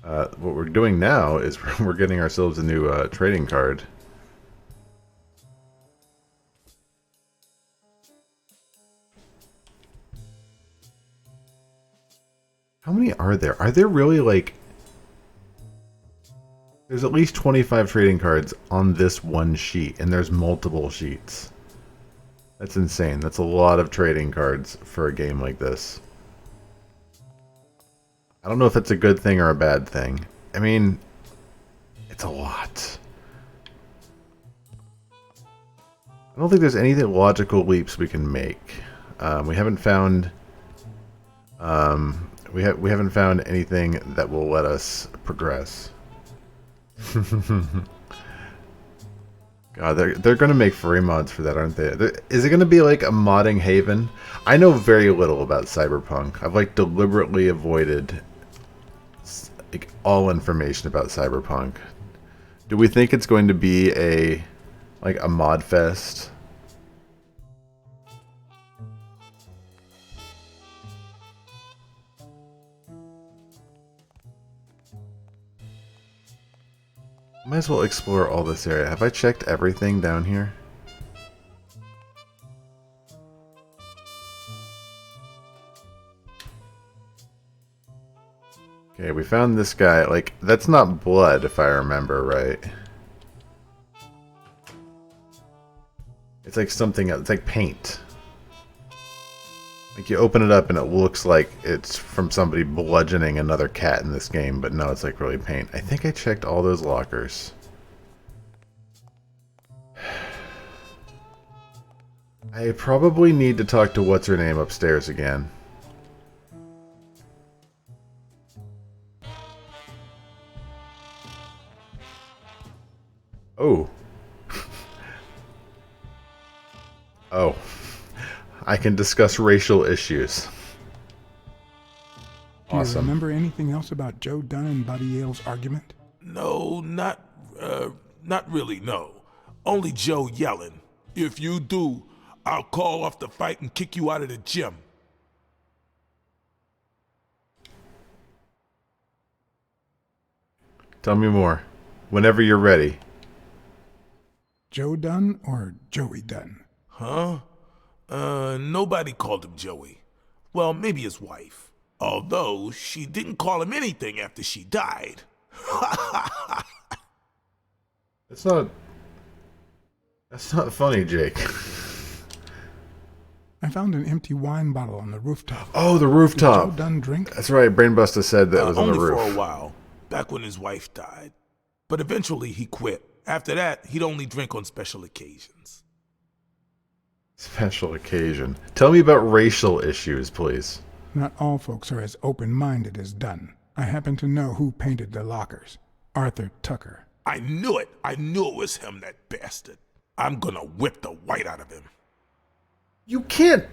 What we're doing now is we're getting ourselves a new trading card. How many are there? Are there really like... There's at least 25 trading cards on this one sheet, and there's multiple sheets. That's insane. That's a lot of trading cards for a game like this. I don't know if it's a good thing or a bad thing. I mean, it's a lot. I don't think there's any logical leaps we can make. We haven't found... we haven't found anything that will let us progress. God, they're gonna make free mods for that, aren't they? Is it gonna be like a modding haven? I know very little about Cyberpunk. I've like deliberately avoided like all information about Cyberpunk. Do we think it's going to be a like a mod fest? Might as well explore all this area. Have I checked everything down here? Okay, we found this guy. Like, that's not blood, if I remember right. It's like something else. It's like paint. Like, you open it up and it looks like it's from somebody bludgeoning another cat in this game, but no, it's like really paint. I think I checked all those lockers. I probably need to talk to what's-her-name upstairs again. Oh. Oh. I can discuss racial issues. Awesome. Do you remember anything else about Joe Dunn and Buddy Yale's argument? No, not really, no. Only Joe yelling. If you do, I'll call off the fight and kick you out of the gym. Tell me more. Whenever you're ready. Joe Dunn or Joey Dunn? Huh? Nobody called him Joey. Well, maybe his wife. Although, she didn't call him anything after she died. That's not funny, Jake. I found an empty wine bottle on the rooftop. Oh, the rooftop. Did Joe Dunn drink? That's right. Brainbuster said that was on the roof. Only for a while, back when his wife died. But eventually he quit. After that, he'd only drink on special occasions. Special occasion. Tell me about racial issues, please. Not all folks are as open-minded as Dunn. I happen to know who painted the lockers. Arthur Tucker. I knew it. I knew it was him, that bastard. I'm gonna whip the white out of him. You can't...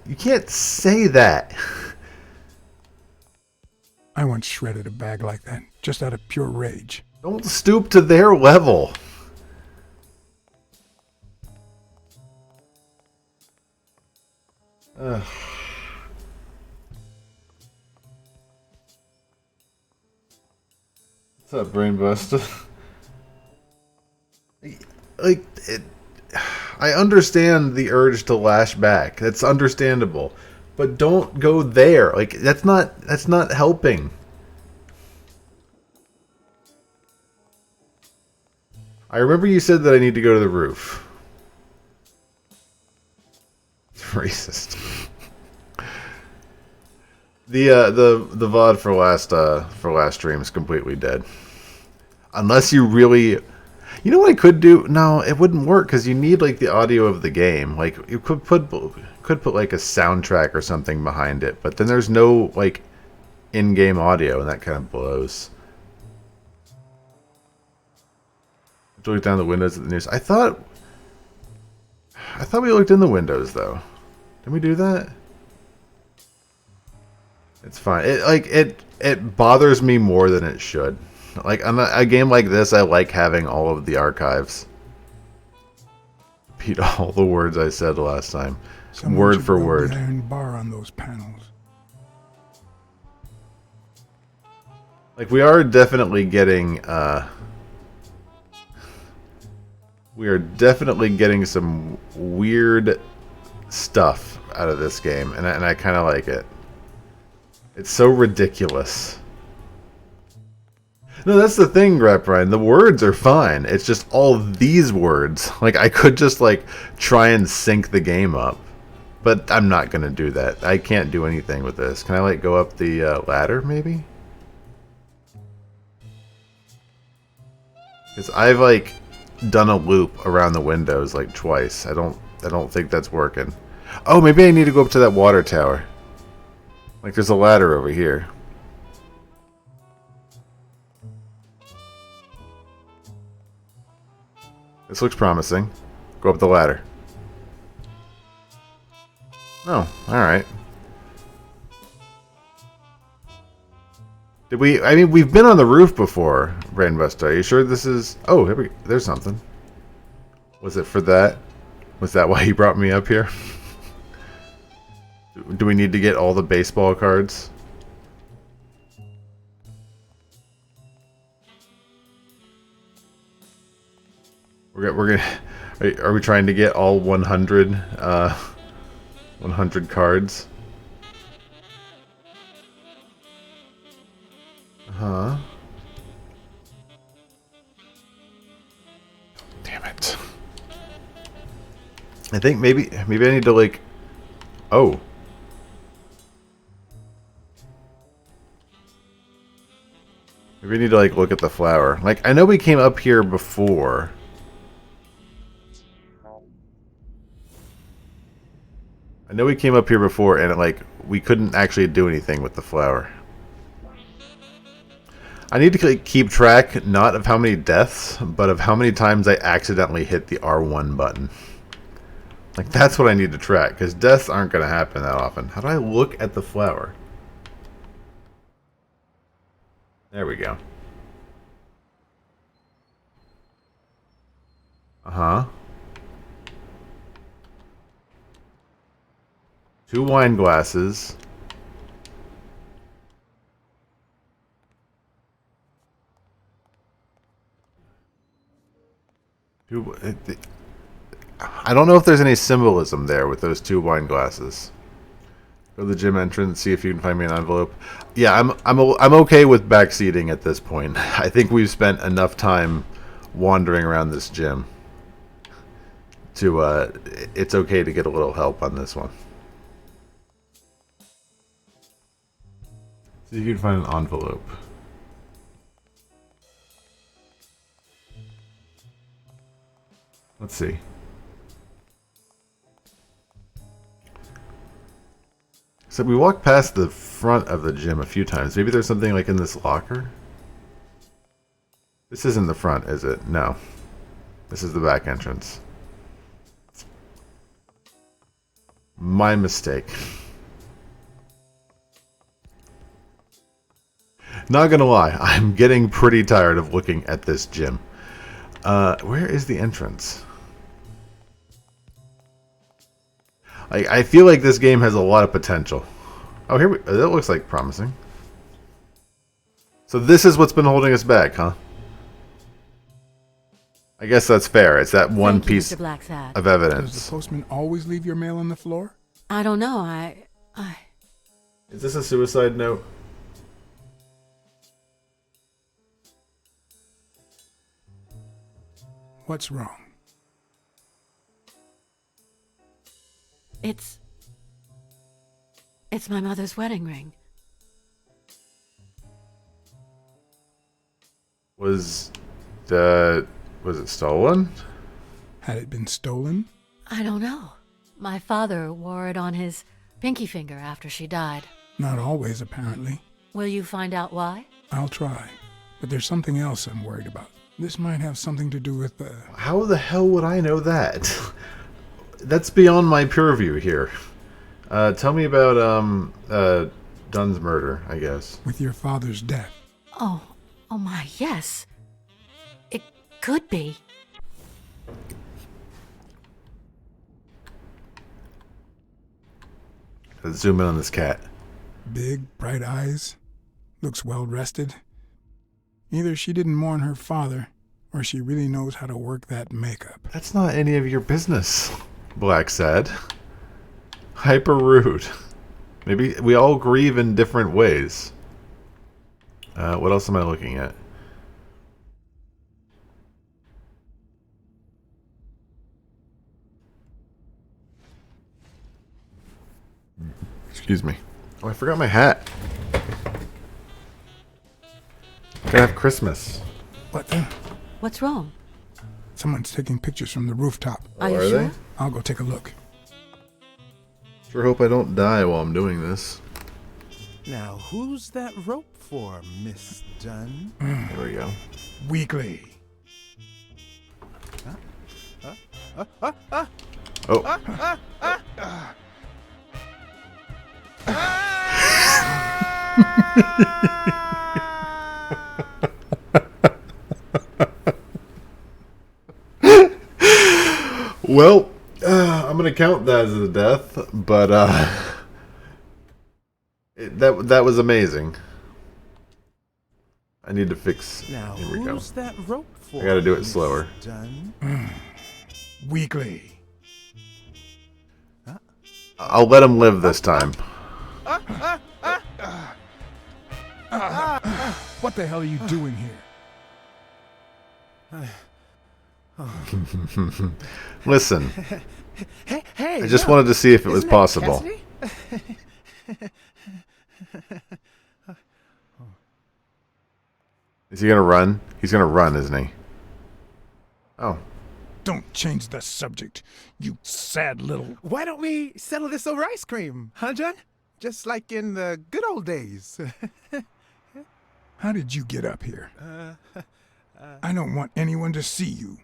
You can't say that. I once shredded a bag like that, just out of pure rage. Don't stoop to their level. Ugh. What's up, Brainbuster? Like, I understand the urge to lash back. That's understandable. But don't go there. Like, that's not helping. I remember you said that I need to go to the roof. It's racist. The VOD for last stream is completely dead. Unless you really... You know what I could do? No, it wouldn't work because you need like the audio of the game. Like you could put like a soundtrack or something behind it, but then there's no like in-game audio, and that kind of blows. To look down the windows at the news. I thought we looked in the windows though. Did we do that? It's fine. It bothers me more than it should. Like on a game like this, I like having all of the archives. repeat all the words I said last time. Someone Word should for weld word. the iron bar on those panels. Like, we are definitely getting, some weird stuff out of this game, and I kind of like it. It's so ridiculous. No, that's the thing, Rep Ryan. The words are fine. It's just all these words. Like, I could just, like, try and sync the game up. But I'm not going to do that. I can't do anything with this. Can I, like, go up the ladder, maybe? Because I've, like, done a loop around the windows, like, twice. I don't think that's working. Oh, maybe I need to go up to that water tower. Like, there's a ladder over here. This looks promising. Go up the ladder. Oh, alright. Did we... I mean, we've been on the roof before, Rainbuster. Are you sure this is... Oh, there's something. Was it for that? Was that why you brought me up here? Do we need to get all the baseball cards? We're gonna... Are we trying to get all 100 cards? Huh? Damn it. I think maybe I need to, like... Oh. Maybe we need to, like, look at the flower. Like, I know we came up here before. And, like, we couldn't actually do anything with the flower. I need to keep track, not of how many deaths, but of how many times I accidentally hit the R1 button. Like, that's what I need to track, because deaths aren't going to happen that often. How do I look at the flower? There we go. Uh-huh. 2 wine glasses. I don't know if there's any symbolism there with those 2 wine glasses. Go to the gym entrance, see if you can find me an envelope. Yeah, I'm okay with backseating at this point. I think we've spent enough time wandering around this gym to it's okay to get a little help on this one. See if you can find an envelope. Let's see. So we walked past the front of the gym a few times. Maybe there's something like in this locker? This isn't the front, is it? No. This is the back entrance. My mistake. Not gonna lie, I'm getting pretty tired of looking at this gym. Where is the entrance? I feel like this game has a lot of potential. Oh, that looks like promising. So this is what's been holding us back, huh? I guess that's fair. It's that one piece of evidence. Does the postman always leave your mail on the floor? I don't know. Is this a suicide note? What's wrong? It's my mother's wedding ring. Was it stolen? Had it been stolen? I don't know. My father wore it on his pinky finger after she died. Not always, apparently. Will you find out why? I'll try. But there's something else I'm worried about. This might have something to do with the... How the hell would I know that? That's beyond my purview here. Tell me about Dunn's murder, I guess. with your father's death. Oh my, yes. It could be. Let's zoom in on this cat. Big, bright eyes. Looks well rested. Either she didn't mourn her father, or she really knows how to work that makeup. That's not any of your business, Blacksad. Hyper rude. Maybe we all grieve in different ways. What else am I looking at? Excuse me. Oh, I forgot my hat. Gonna have Christmas. What the? What's wrong? Someone's taking pictures from the rooftop. Are you are sure? they? I'll go take a look. Sure hope I don't die while I'm doing this. Now, who's that rope for, Miss Dunn? There we go. Weekly. Oh. Well, I'm gonna count that as a death, but that was amazing. I need to fix. Now, Here we go. who's that rope for? I gotta do it Miss slower. Dunn? Weekly. I'll let him live this time. What the hell are you doing here? Listen, Hey, I just look, wanted to see if it was isn't that possible. Cassidy? Is he gonna run? He's gonna run, isn't he? Oh. Don't change the subject, you sad little... Why don't we settle this over ice cream, huh, John? Just like in the good old days. How did you get up here? I don't want anyone to see you.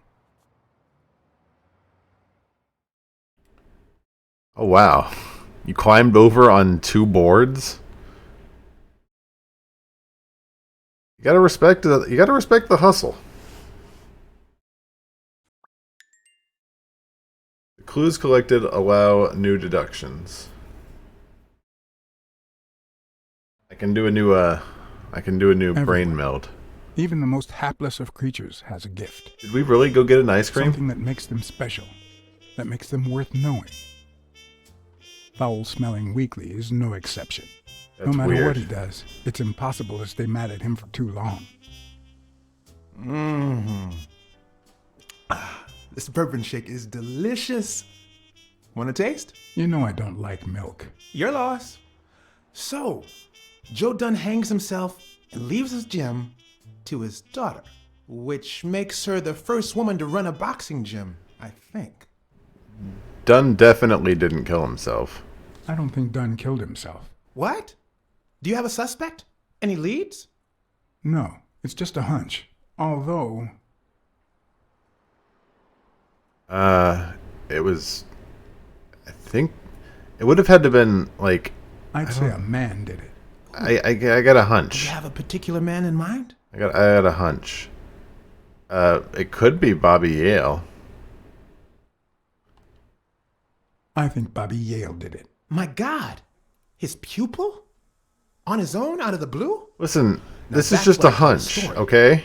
Oh wow. You climbed over on 2 boards? You gotta respect the hustle. The clues collected allow new deductions. I can do a new Everyone. brain meld. Even the most hapless of creatures has a gift. Did we really go get an ice cream? Something that makes them special, that makes them worth knowing. Foul-smelling Weekly is no exception. That's No matter weird. what he does, it's impossible to stay mad at him for too long. This bourbon shake is delicious. Want a taste? You know I don't like milk. Your loss. So, Joe Dunn hangs himself and leaves his gym to his daughter, which makes her the first woman to run a boxing gym, I think. Dunn definitely didn't kill himself. I don't think Dunn killed himself. What? Do you have a suspect? Any leads? No, it's just a hunch. Although, It was. I think it would have had to been like. I'd say a man did it. I got a Do hunch. you have a particular man in mind? I got a hunch. It could be Bobby Yale. I think Bobby Yale did it. My God! His pupil? On his own, out of the blue? Listen, this is that's just what a I call a hunch, story. okay?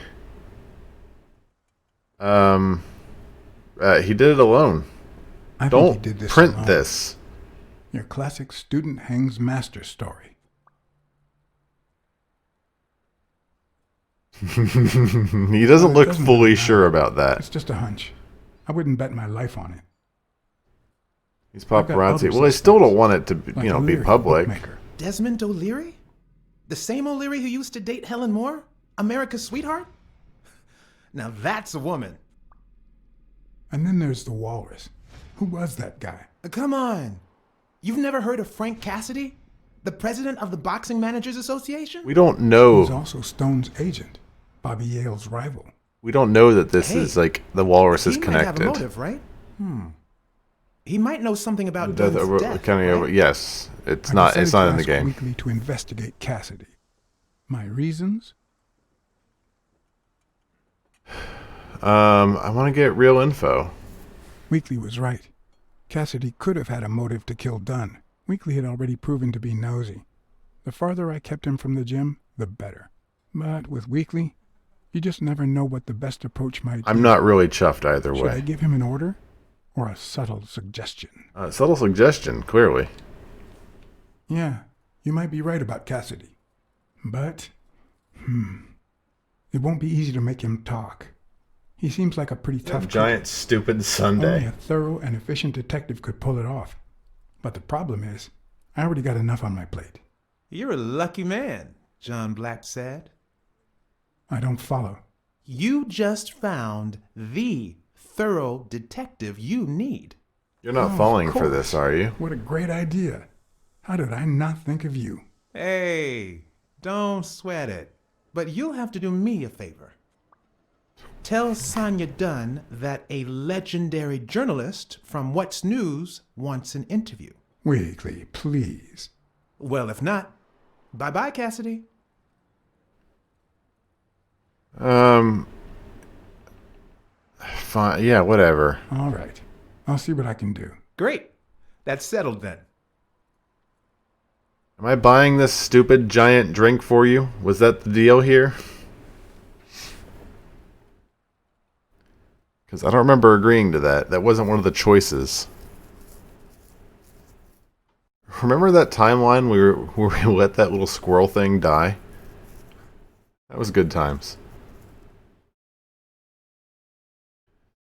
He did it alone. I think he Don't did this print alone. this. Your classic student hangs master story. He doesn't look doesn't fully matter. sure about that. It's just a hunch. I wouldn't bet my life on it. He's I've got paparazzi. other Well, I still suspects, don't want it to, be, like be O'Leary, the public. bookmaker. Desmond O'Leary? The same O'Leary who used to date Helen Moore? America's sweetheart? Now that's a woman. And then there's the walrus. Who was that guy? Come on. You've never heard of Frank Cassidy? The president of the Boxing Managers Association? We don't He was know. also Stone's agent, Bobby Yale's rival. We don't know that this Hey, is like the walrus is He might have a connected. motive, right? He might know something about Death Dunn's over, death, counting over. right? Yes, it's I not. decided It's not to in the ask game. Weekly to investigate Cassidy. My reasons? I want to get real info. Weekly was right. Cassidy could have had a motive to kill Dunn, Weekly had already proven to be nosy. The farther I kept him from the gym, the better. But with Weekly, you just never know what the best approach might be. I'm not really chuffed either Should I way. give him an order or a subtle suggestion? Subtle suggestion, clearly. Yeah, you might be right about Cassidy. But, it won't be easy to make him talk. He seems like a pretty tough Giant stupid Only Sunday. a thorough and efficient detective could pull it off. But the problem is, I already got enough on my plate. You're a lucky man, John Blacksad. I don't follow. You just found the thorough detective you need. You're not Oh, falling of for course. this, are you? What a great idea. How did I not think of you? Hey, don't sweat it. But you'll have to do me a favor. Tell Sonia Dunn that a legendary journalist from What's News wants an interview. Weekly, please. Well, if not, bye-bye, Cassidy. Fine. Yeah, whatever. All right. I'll see what I can do. Great. That's settled then. Am I buying this stupid giant drink for you? Was that the deal here? Because I don't remember agreeing to that. That wasn't one of the choices. Remember that timeline where we let that little squirrel thing die? That was good times.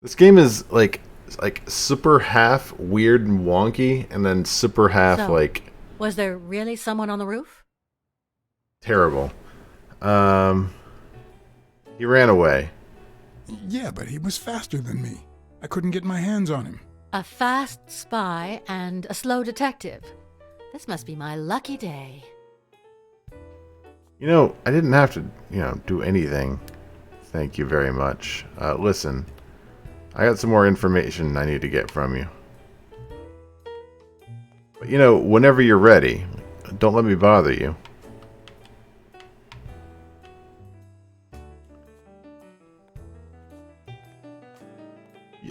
This game is like super half weird and wonky, and then super half So- like Was there really someone on the roof? terrible. He ran away. Yeah, but he was faster than me. I couldn't get my hands on him. A fast spy and a slow detective. This must be my lucky day. You know, I didn't have to, do anything. Thank you very much. Listen, I got some more information I need to get from you. But whenever you're ready, don't let me bother you.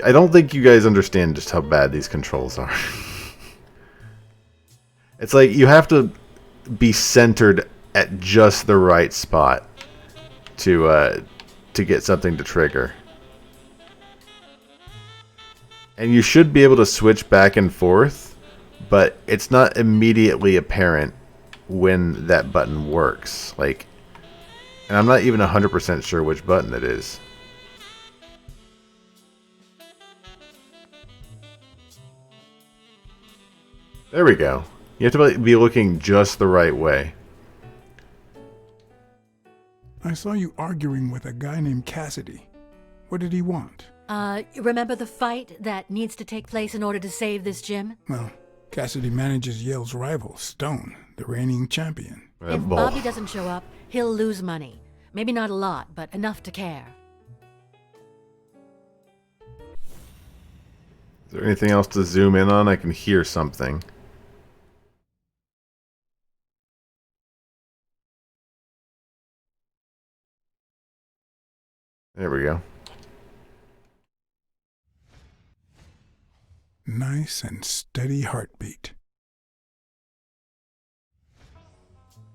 I don't think you guys understand just how bad these controls are. It's like you have to be centered at just the right spot to get something to trigger. And you should be able to switch back and forth, but it's not immediately apparent when that button works. And I'm not even 100% sure which button it is. There we go. You have to be looking just the right way. I saw you arguing with a guy named Cassidy. What did he want? Remember the fight that needs to take place in order to save this gym? Well, Cassidy manages Yale's rival, Stone, the reigning champion. If Bobby doesn't show up, he'll lose money. Maybe not a lot, but enough to care. Is there anything else to zoom in on? I can hear something. There we go. Nice and steady heartbeat.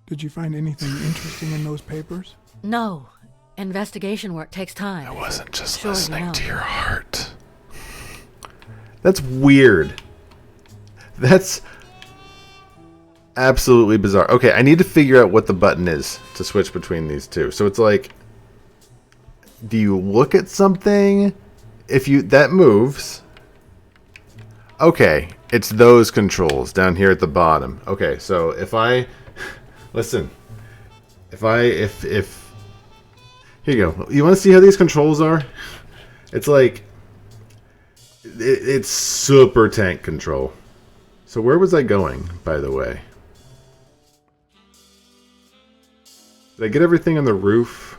Did you find anything interesting in those papers? No. Investigation work takes time. I wasn't just Sure, listening you know. to your heart. That's weird. That's absolutely bizarre. Okay, I need to figure out what the button is to switch between these two. So it's like, do you look at something? If that moves. Okay, it's those controls down here at the bottom. Okay, so if I listen, if here you go. You want to see how these controls are? It's like it's super tank control. So where was I going, by the way? Did I get everything on the roof?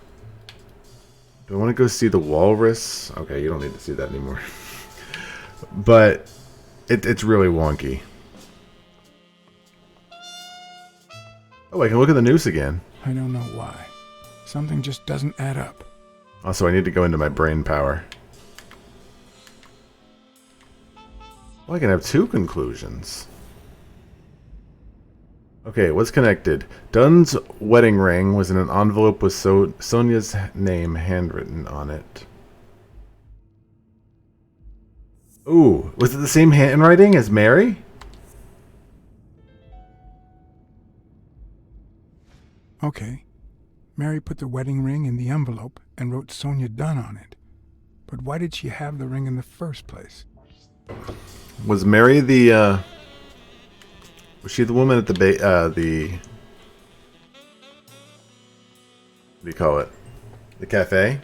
Do I want to go see the walrus? Okay, you don't need to see that anymore. But it's really wonky. Oh, I can look at the noose again. I don't know why. Something just doesn't add up. Also, I need to go into my brain power. Well, I can have two conclusions. Okay, what's connected? Dunn's wedding ring was in an envelope with Sonia's name handwritten on it. Ooh, was it the same handwriting as Mary? Okay. Mary put the wedding ring in the envelope and wrote Sonia Dunn on it. But why did she have the ring in the first place? Was Mary the, was she the woman at the, what do you call it? The cafe?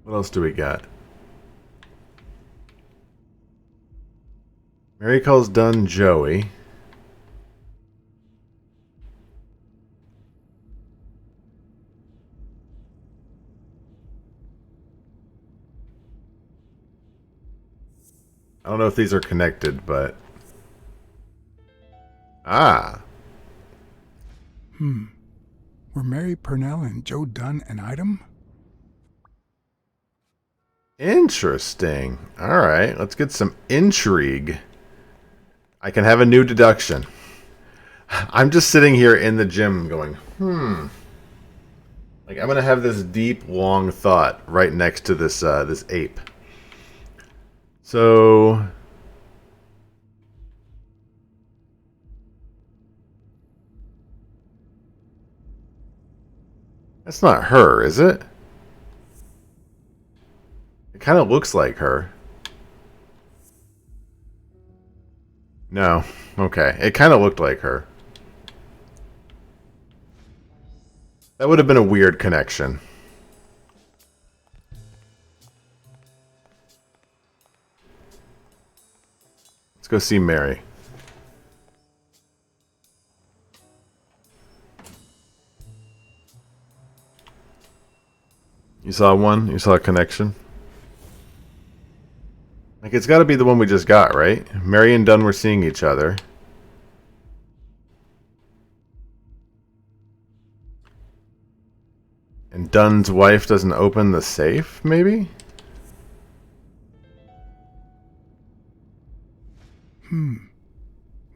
What else do we got? Mary calls Dunn Joey. I don't know if these are connected, but... Ah! Were Mary Purnell and Joe Dunn an item? Interesting. Alright, let's get some intrigue. I can have a new deduction. I'm just sitting here in the gym going, Like, I'm gonna have this deep, long thought right next to this, this ape. So... That's not her, is it? It kind of looks like her. No. Okay. It kind of looked like her. That would have been a weird connection. Let's go see Mary. You saw one? You saw a connection? Like, it's got to be the one we just got, right? Mary and Dunn were seeing each other. And Dunn's wife doesn't open the safe, maybe?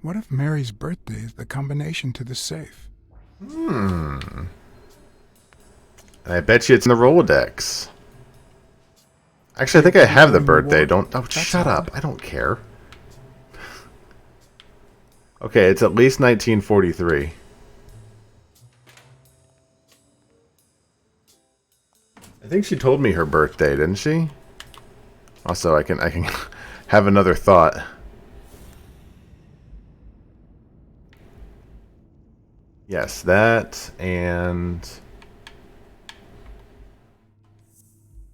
What if Mary's birthday is the combination to the safe? I bet you it's in the Rolodex. Actually, I think I have the birthday. Don't... Oh, shut up. I don't care. Okay, it's at least 1943. I think she told me her birthday, didn't she? Also, I can have another thought. Yes, that and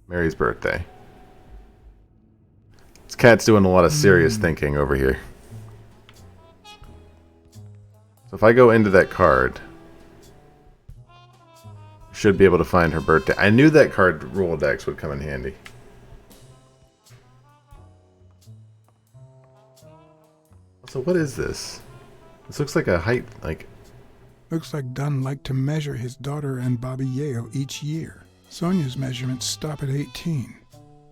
Mary's birthday. This cat's doing a lot of serious thinking over here. So if I go into that card, I should be able to find her birthday. I knew that card Rolodex would come in handy. So what is this? This looks like a height, like... Looks like Dunn liked to measure his daughter and Bobby Yale each year. Sonia's measurements stop at 18,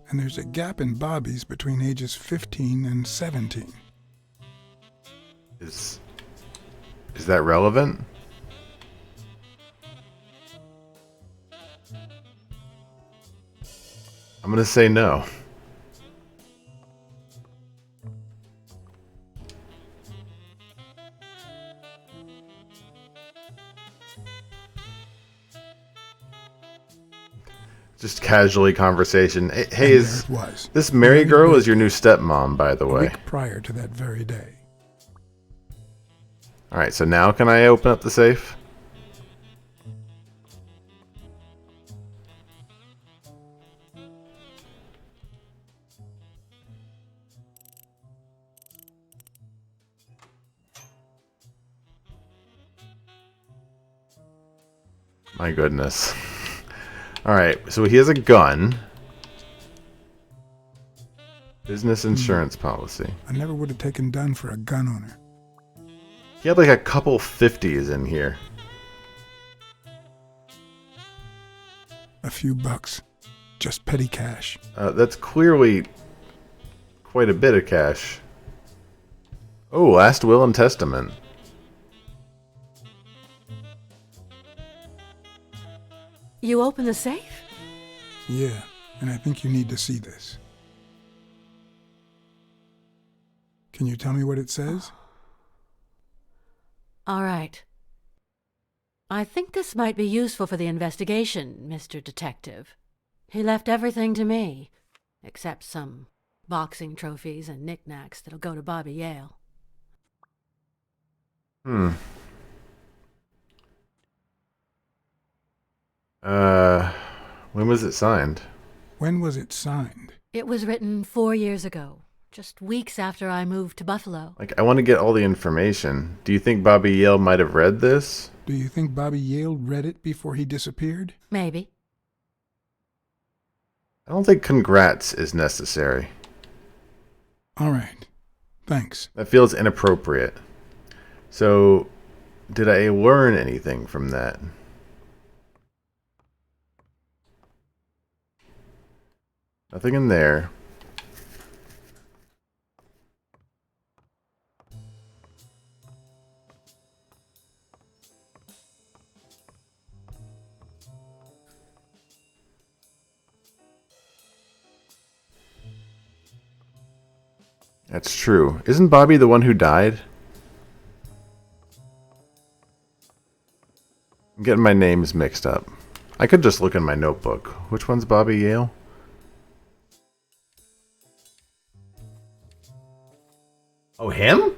and there's a gap in Bobby's between ages 15 and 17. Is that relevant? I'm gonna say no. Just casually conversation. Hey, is this Mary girl is your new stepmom, by the way? A week prior to that very day. Alright, so now can I open up the safe? My goodness. Alright, so he has a gun. Business insurance policy. I never would have taken Dunn for a gun owner. He had like a couple 50s in here. A few bucks. just petty cash. That's clearly quite a bit of cash. Oh, last will and testament. You open the safe? Yeah, and I think you need to see this. Can you tell me what it says? All right. I think this might be useful for the investigation, Mr. Detective. He left everything to me, except some boxing trophies and knickknacks that'll go to Bobby Yale. When was it signed? When was it signed? It was written 4 years ago, just weeks after I moved to Buffalo. Like, I want to get all the information. Do you think Bobby Yale might have read this? Do you think Bobby Yale read it before he disappeared? Maybe. I don't think congrats is necessary. All right. Thanks. That feels inappropriate. So, did I learn anything from that? Nothing in there. That's true. Isn't Bobby the one who died? I'm getting my names mixed up. I could just look in my notebook. Which one's Bobby Yale? Oh, him?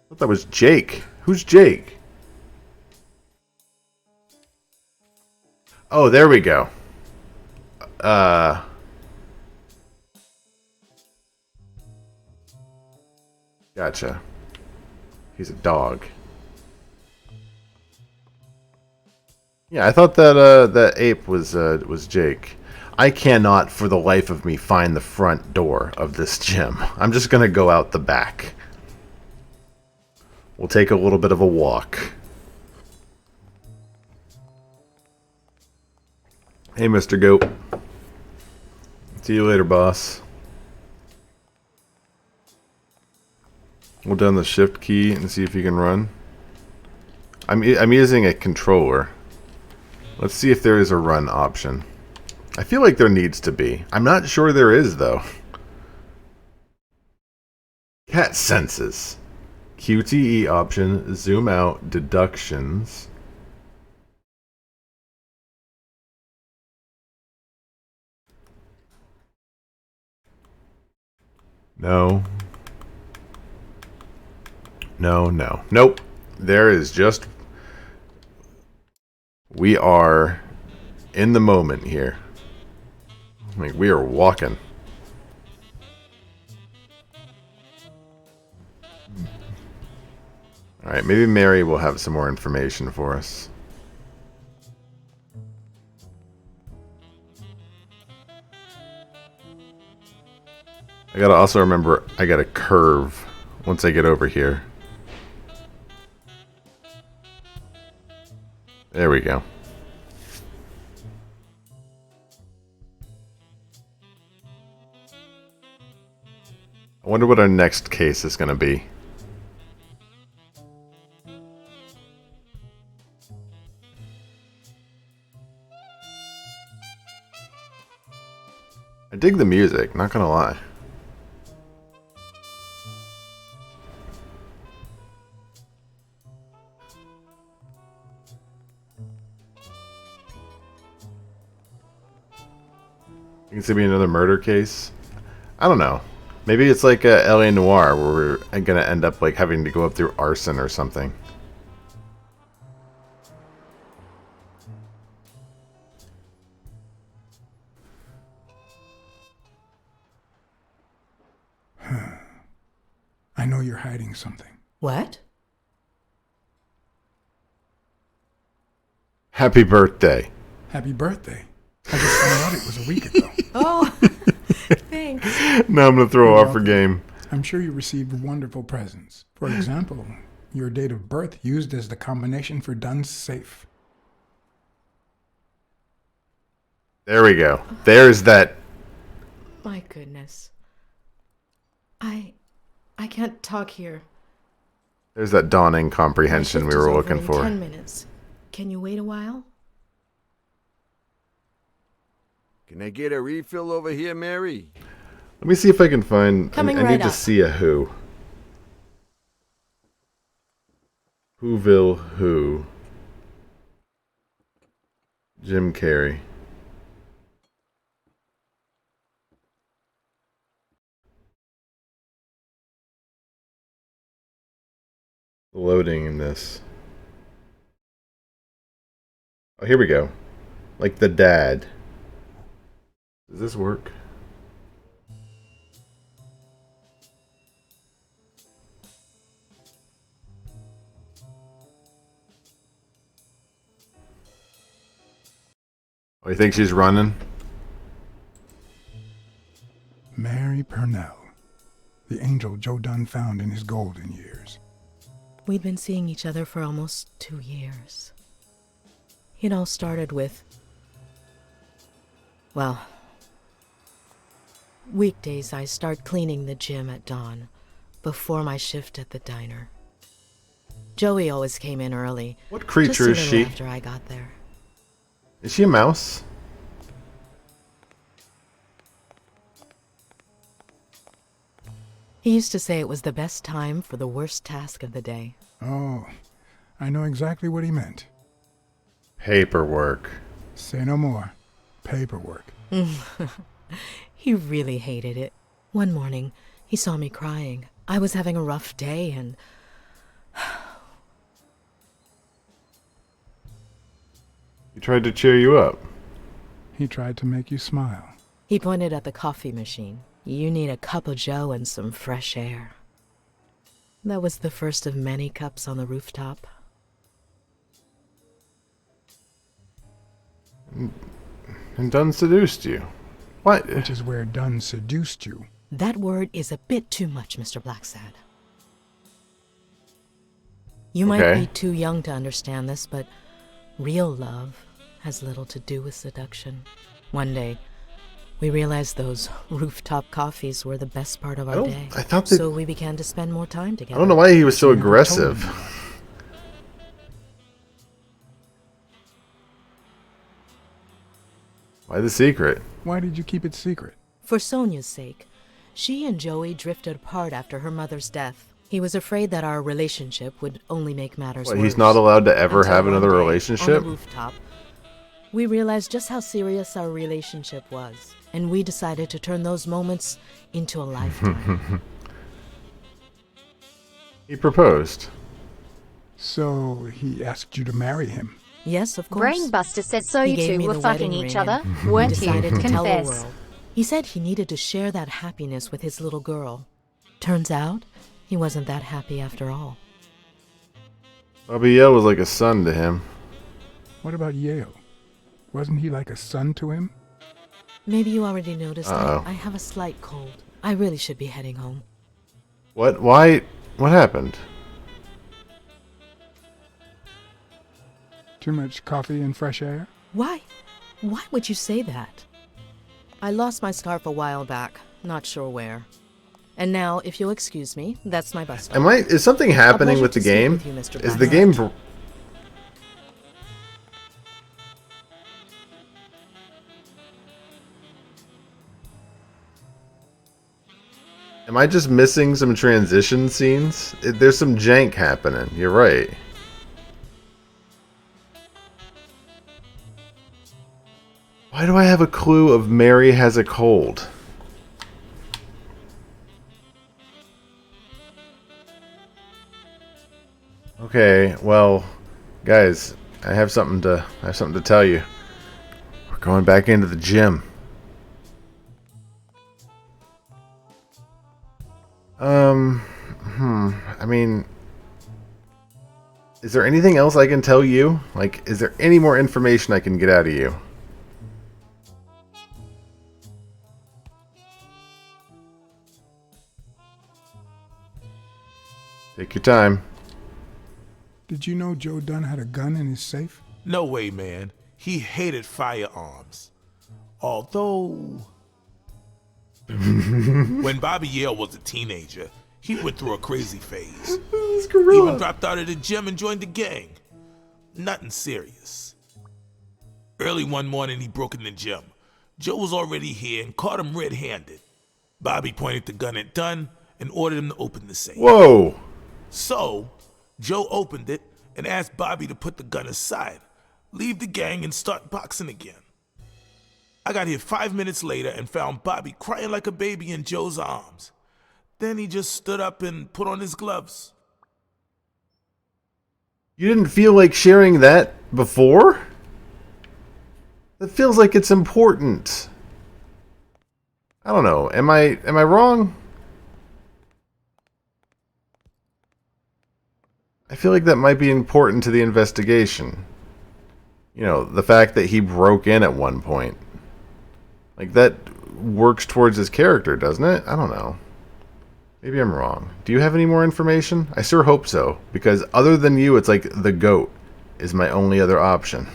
I thought that was Jake. Who's Jake? Oh, there we go. Gotcha. He's a dog. Yeah, I thought that that ape was Jake. I cannot for the life of me find the front door of this gym. I'm just gonna go out the back. We'll take a little bit of a walk. Hey, Mr. Goat. See you later, boss. Hold down the shift key and see if you can run. I'm using a controller. Let's see if there is a run option. I feel like there needs to be. I'm not sure there is, though. Cat senses. QTE option, zoom out, deductions. No. No, no. Nope. There is just... We are in the moment here. Like, we are walking. Alright, maybe Mary will have some more information for us. I gotta also remember I gotta curve once I get over here. There we go. I wonder what our next case is gonna be. I dig the music, not gonna lie. Think it's gonna be another murder case? I don't know. Maybe it's like a LA Noire where we're gonna end up like having to go up through arson or something. I know you're hiding something. What? Happy birthday. Happy birthday. I just found out it was a week ago. Oh, thanks. Now I'm gonna throw off her game. I'm sure you received wonderful presents. For example, Your date of birth used as the combination for Dunn's safe. There we go. There's that. My goodness. I can't talk here. There's that dawning My comprehension shift we is were over looking in for. 10 minutes. Can you wait a while? Can I get a refill over here, Mary? Let me see if I can find. Coming I right need to up. see a who. Whoville who? Jim Carrey. Loading in this. Oh, here we go. Like the dad. Does this work? Oh, you think she's running? Mary Purnell, the angel Joe Dunn found in his golden years. We'd been seeing each other for almost 2 years. It all started with, well, weekdays I start cleaning the gym at dawn, before my shift at the diner. Joey always came in early. What creature just a is little she? after I got there. Is she a mouse? He used to say it was the best time for the worst task of the day. Oh, I know exactly what he meant. Paperwork. Say no more. Paperwork. He really hated it. One morning, he saw me crying. I was having a rough day and... He tried to cheer you up. He tried to make you smile. He pointed at the coffee machine. You need a cup of joe and some fresh air. That was the first of many cups on the rooftop. And Dunn seduced you. What? Which is where Dunn seduced you. That word is a bit too much, Mr. Blacksad. You might Okay. be too young to understand this, but real love has little to do with seduction. One day, we realized those rooftop coffees were the best part of our day. I thought that- So we began to spend more time together. I don't know why he was so She never told aggressive. me. Why the secret? Why did you keep it secret? For Sonia's sake. She and Joey drifted apart after her mother's death. He was afraid that our relationship would only make matters What, worse. he's not allowed to ever Until have one another day, relationship? On the rooftop, we realized just how serious our relationship was, and we decided to turn those moments into a lifetime. He proposed. So he asked you to marry him. Yes, of course. Brainbuster said so He you gave two me were the fucking wedding each ring other, and weren't you? decided to tell the Confess. world. He said he needed to share that happiness with his little girl. Turns out, he wasn't that happy after all. Bobby Yale was like a son to him. What about Yale? Wasn't he like a son to him? Maybe you already noticed Uh-oh. I have a slight cold. I really should be heading home. What? Why? What happened? Too much coffee and fresh air? Why? Why would you say that? I lost my scarf a while back, not sure where. And now, if you'll excuse me, that's my bus stop. Is something happening pleasure with the to speak game? with you, Mr. Is the Blacksad. game... Am I just missing some transition scenes? There's some jank happening. You're right. Why do I have a clue of Mary has a cold? Okay, well, guys, I have something to tell you. We're going back into the gym. I mean, is there anything else I can tell you? Like, is there any more information I can get out of you? Take your time. Did you know Joe Dunn had a gun in his safe? No way, man. He hated firearms. Although, when Bobby Yale was a teenager, he went through a crazy phase. Even dropped out of the gym and joined the gang. Nothing serious. Early one morning, he broke in the gym. Joe was already here and caught him red-handed. Bobby pointed the gun at Dunn and ordered him to open the safe. Whoa. So, Joe opened it and asked Bobby to put the gun aside, leave the gang, and start boxing again. I got here 5 minutes later and found Bobby crying like a baby in Joe's arms. Then he just stood up and put on his gloves. You didn't feel like sharing that before? That feels like it's important. I don't know. Am I wrong? I feel like that might be important to the investigation. You know, the fact that he broke in at one point. Like, that works towards his character, doesn't it? I don't know. Maybe I'm wrong. Do you have any more information? I sure hope so. Because other than you, it's like the GOAT is my only other option.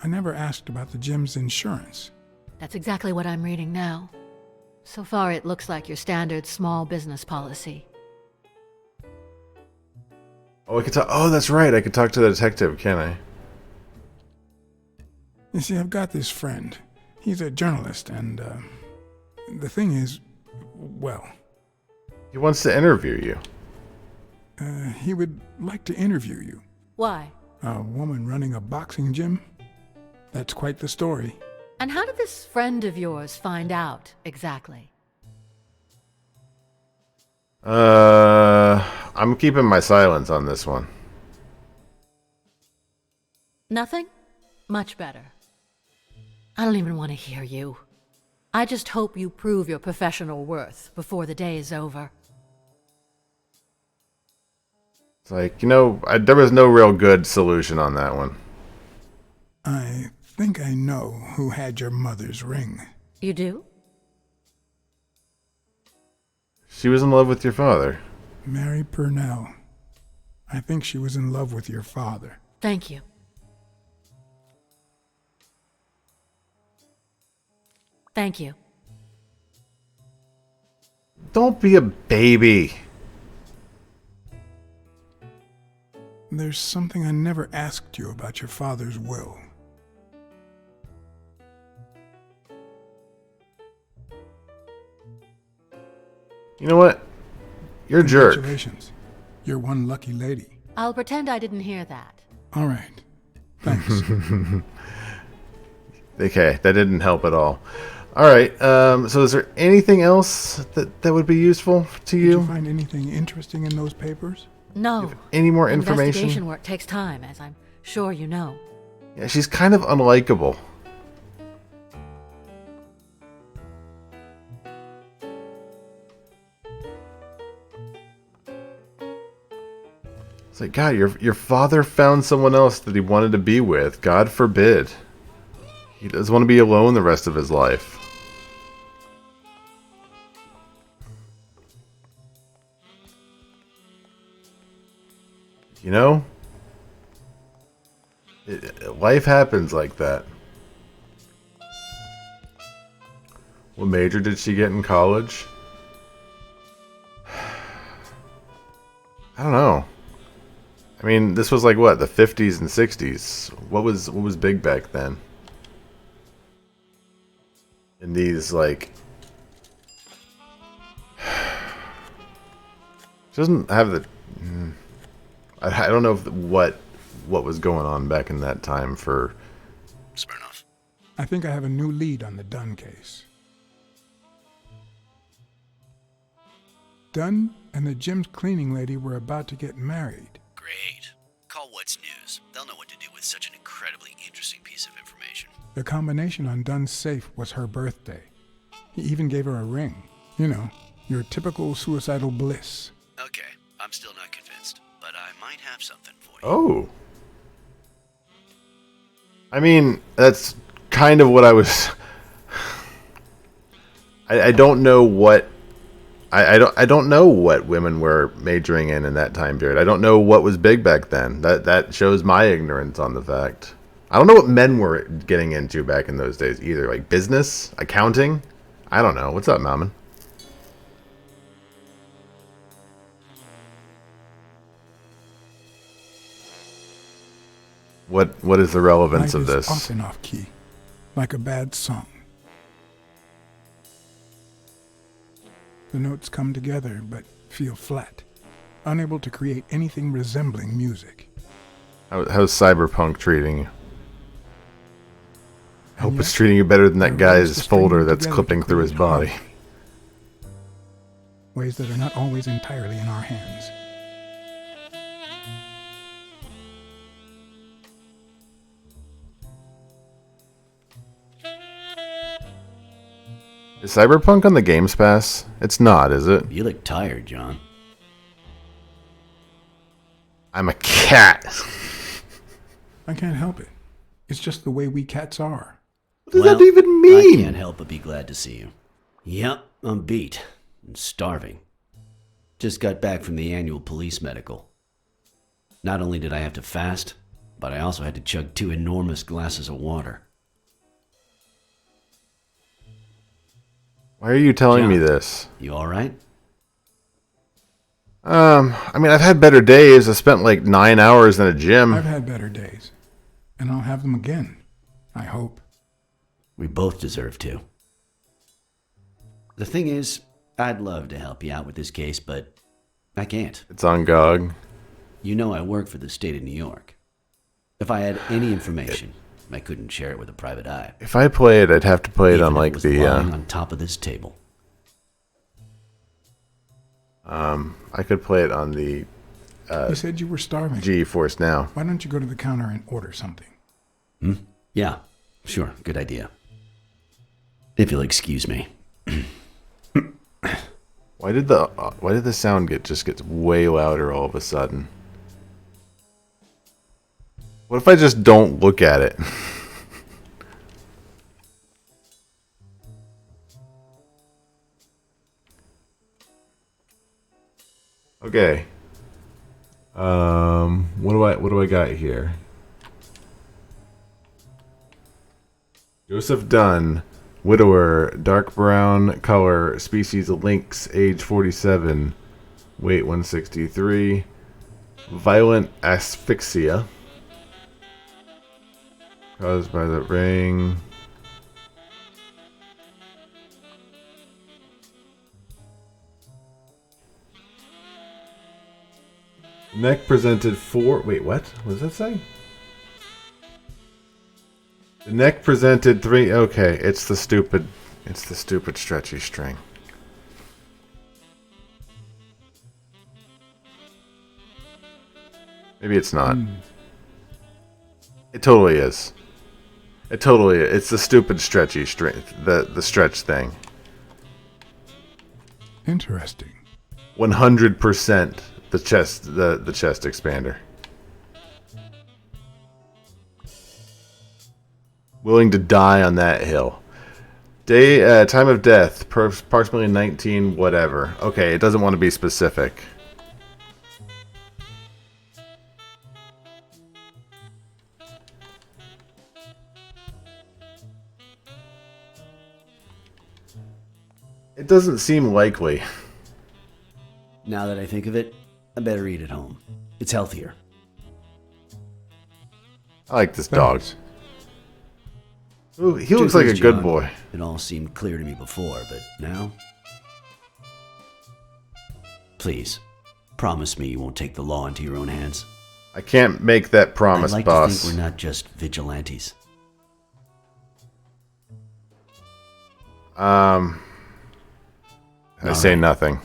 I never asked about the gym's insurance. That's exactly what I'm reading now. So far, it looks like your standard small business policy. Oh, I could talk. Oh, that's right. I could talk to the detective, can't I? You see, I've got this friend. He's a journalist, and the thing is, well, He wants to interview you. he would like to interview you. Why? A woman running a boxing gym? That's quite the story. And how did this friend of yours find out exactly? I'm keeping my silence on this one. Nothing? Much better. I don't even want to hear you. I just hope you prove your professional worth before the day is over. It's like, you know, there was no real good solution on that one. I think I know who had your mother's ring. You do? She was in love with your father. Mary Purnell. I think she was in love with your father. Thank you. Thank you. Don't be a baby. There's something I never asked you about your father's will. You know what? You're a jerk. Congratulations. You're one lucky lady. I'll pretend I didn't hear that. All right. Thanks. Okay, that didn't help at all. All right. So, is there anything else that would be useful to Did you? you find anything interesting in those papers? No. Any more information? Investigation work takes time, as I'm sure you know. Yeah, she's kind of unlikable. It's like, God, your father found someone else that he wanted to be with. God forbid. He doesn't want to be alone the rest of his life. You know? Life happens like that. What major did she get in college? I don't know. I mean, this was like what, the 50s and 60s. What was big back then? In these like she doesn't have the I don't know if what was going on back in that time for Smirnoff. I think I have a new lead on the Dunn case. Dunn and the gym's cleaning lady were about to get married. Great. Call What's News. They'll know what to do with such an incredibly interesting piece of information. The combination on Dunn's safe was her birthday. He even gave her a ring. You know, your typical suicidal bliss. Okay, I'm still not convinced, but I might have something for you. Oh. I mean, that's kind of what I was I don't know what I don't know what women were majoring in that time period. I don't know what was big back then. That shows my ignorance on the fact. I don't know what men were getting into back in those days either. Like business, accounting. I don't know. What's up, Malman? What is the relevance of this? Off and off key, like a bad song. The notes come together but feel flat, unable to create anything resembling music. How's Cyberpunk treating you? I hope And it's yet, treating you better than that there are ways guy's to string folder them that's together clipping to through his create body. harmony. Ways that are not always entirely in our hands. Is Cyberpunk on the Games Pass? It's not, is it? You look tired, John. I'm a cat. I can't help it. It's just the way we cats are. What does that even mean? I can't help but be glad to see you. Yep, I'm beat. And starving. Just got back from the annual police medical. Not only did I have to fast, but I also had to chug 2 enormous glasses of water. Why are you telling me John, this? You alright? I mean, I've had better days. I spent like 9 hours in a gym. I've had better days. And I'll have them again. I hope. We both deserve to. The thing is, I'd love to help you out with this case, but I can't. It's on GOG. You know I work for the state of New York. If I had any information, I couldn't share it with a private eye. If I play it, I'd have to play it Even on if like was the lying on top of this table. I could play it on the You said you were starving. GeForce Now. Why don't you go to the counter and order something? Yeah, sure, good idea. If you'll excuse me. Why did the sound just get way louder all of a sudden? What if I just don't look at it? Okay. What do I got here? Joseph Dunn, widower, dark brown color, species lynx, age 47, weight 163, violent asphyxia caused by the ring. Neck presented 4. Wait, what? What does that say? The neck presented 3. Okay, it's the stupid stretchy string. Maybe it's not. It totally is. It totally is. It's the stupid stretchy string. The stretch thing. Interesting. 100% the chest expander. Willing to die on that hill. Time of death, approximately 19 whatever. Okay, it doesn't want to be specific. It doesn't seem likely. Now that I think of it, I better eat at home. It's healthier. I like this dog. Thanks. Ooh, he looks Truth like is, a good John, boy. It all seemed clear to me before, but now? Please, promise me you won't take the law into your own hands. I can't make that promise, I'd like boss. to think we're not just vigilantes. I All say right. nothing.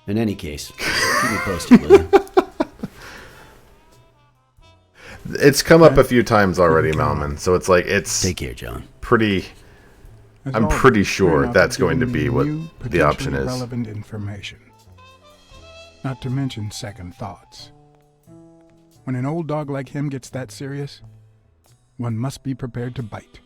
In any case, keep me posted, will you? It's come up a few times already, Malman. So it's like Take care, John. pretty. As I'm always, pretty we're sure out that's to give going to you be what new, the option potentially is. relevant information. Not to mention second thoughts. When an old dog like him gets that serious, one must be prepared to bite.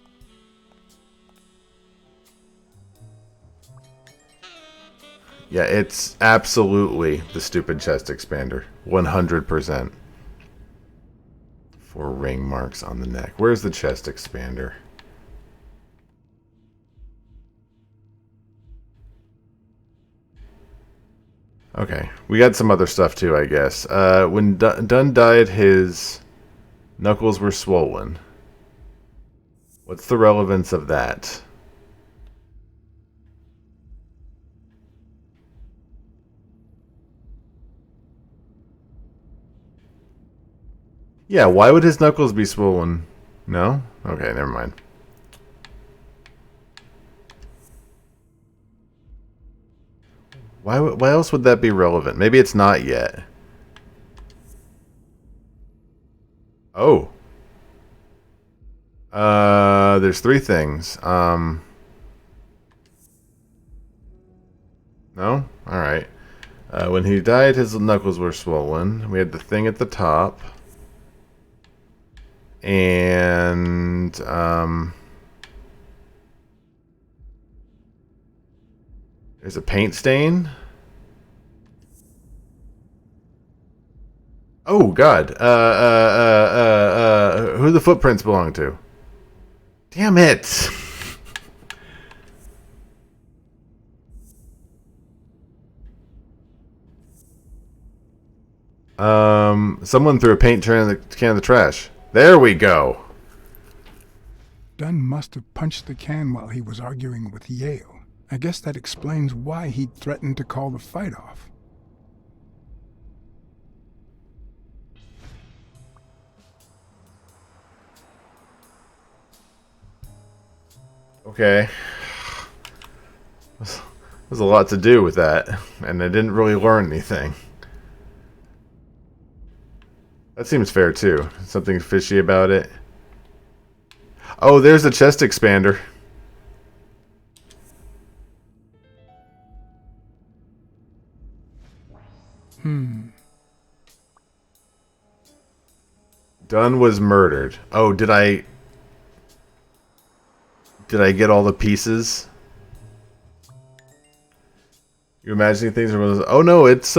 Yeah, it's absolutely the stupid chest expander. 100%. 4 ring marks on the neck. Where's the chest expander? Okay, we got some other stuff too, I guess. When Dunn died, his knuckles were swollen. What's the relevance of that? Yeah, why would his knuckles be swollen? No? Okay, never mind. Why else would that be relevant? Maybe it's not yet. Oh. There's 3 things. No? Alright. When he died, his knuckles were swollen. We had the thing at the top. And, there's a paint stain. Oh, God. Who the footprints belong to? Damn it. Someone threw a paint can in the trash. There we go. Dunn must have punched the can while he was arguing with Yale. I guess that explains why he threatened to call the fight off. Okay. There's a lot to do with that, and I didn't really learn anything. That seems fair, too. Something fishy about it. Oh, there's a chest expander. Dunn was murdered. Oh, did I get all the pieces? You imagining things are... Oh no, it's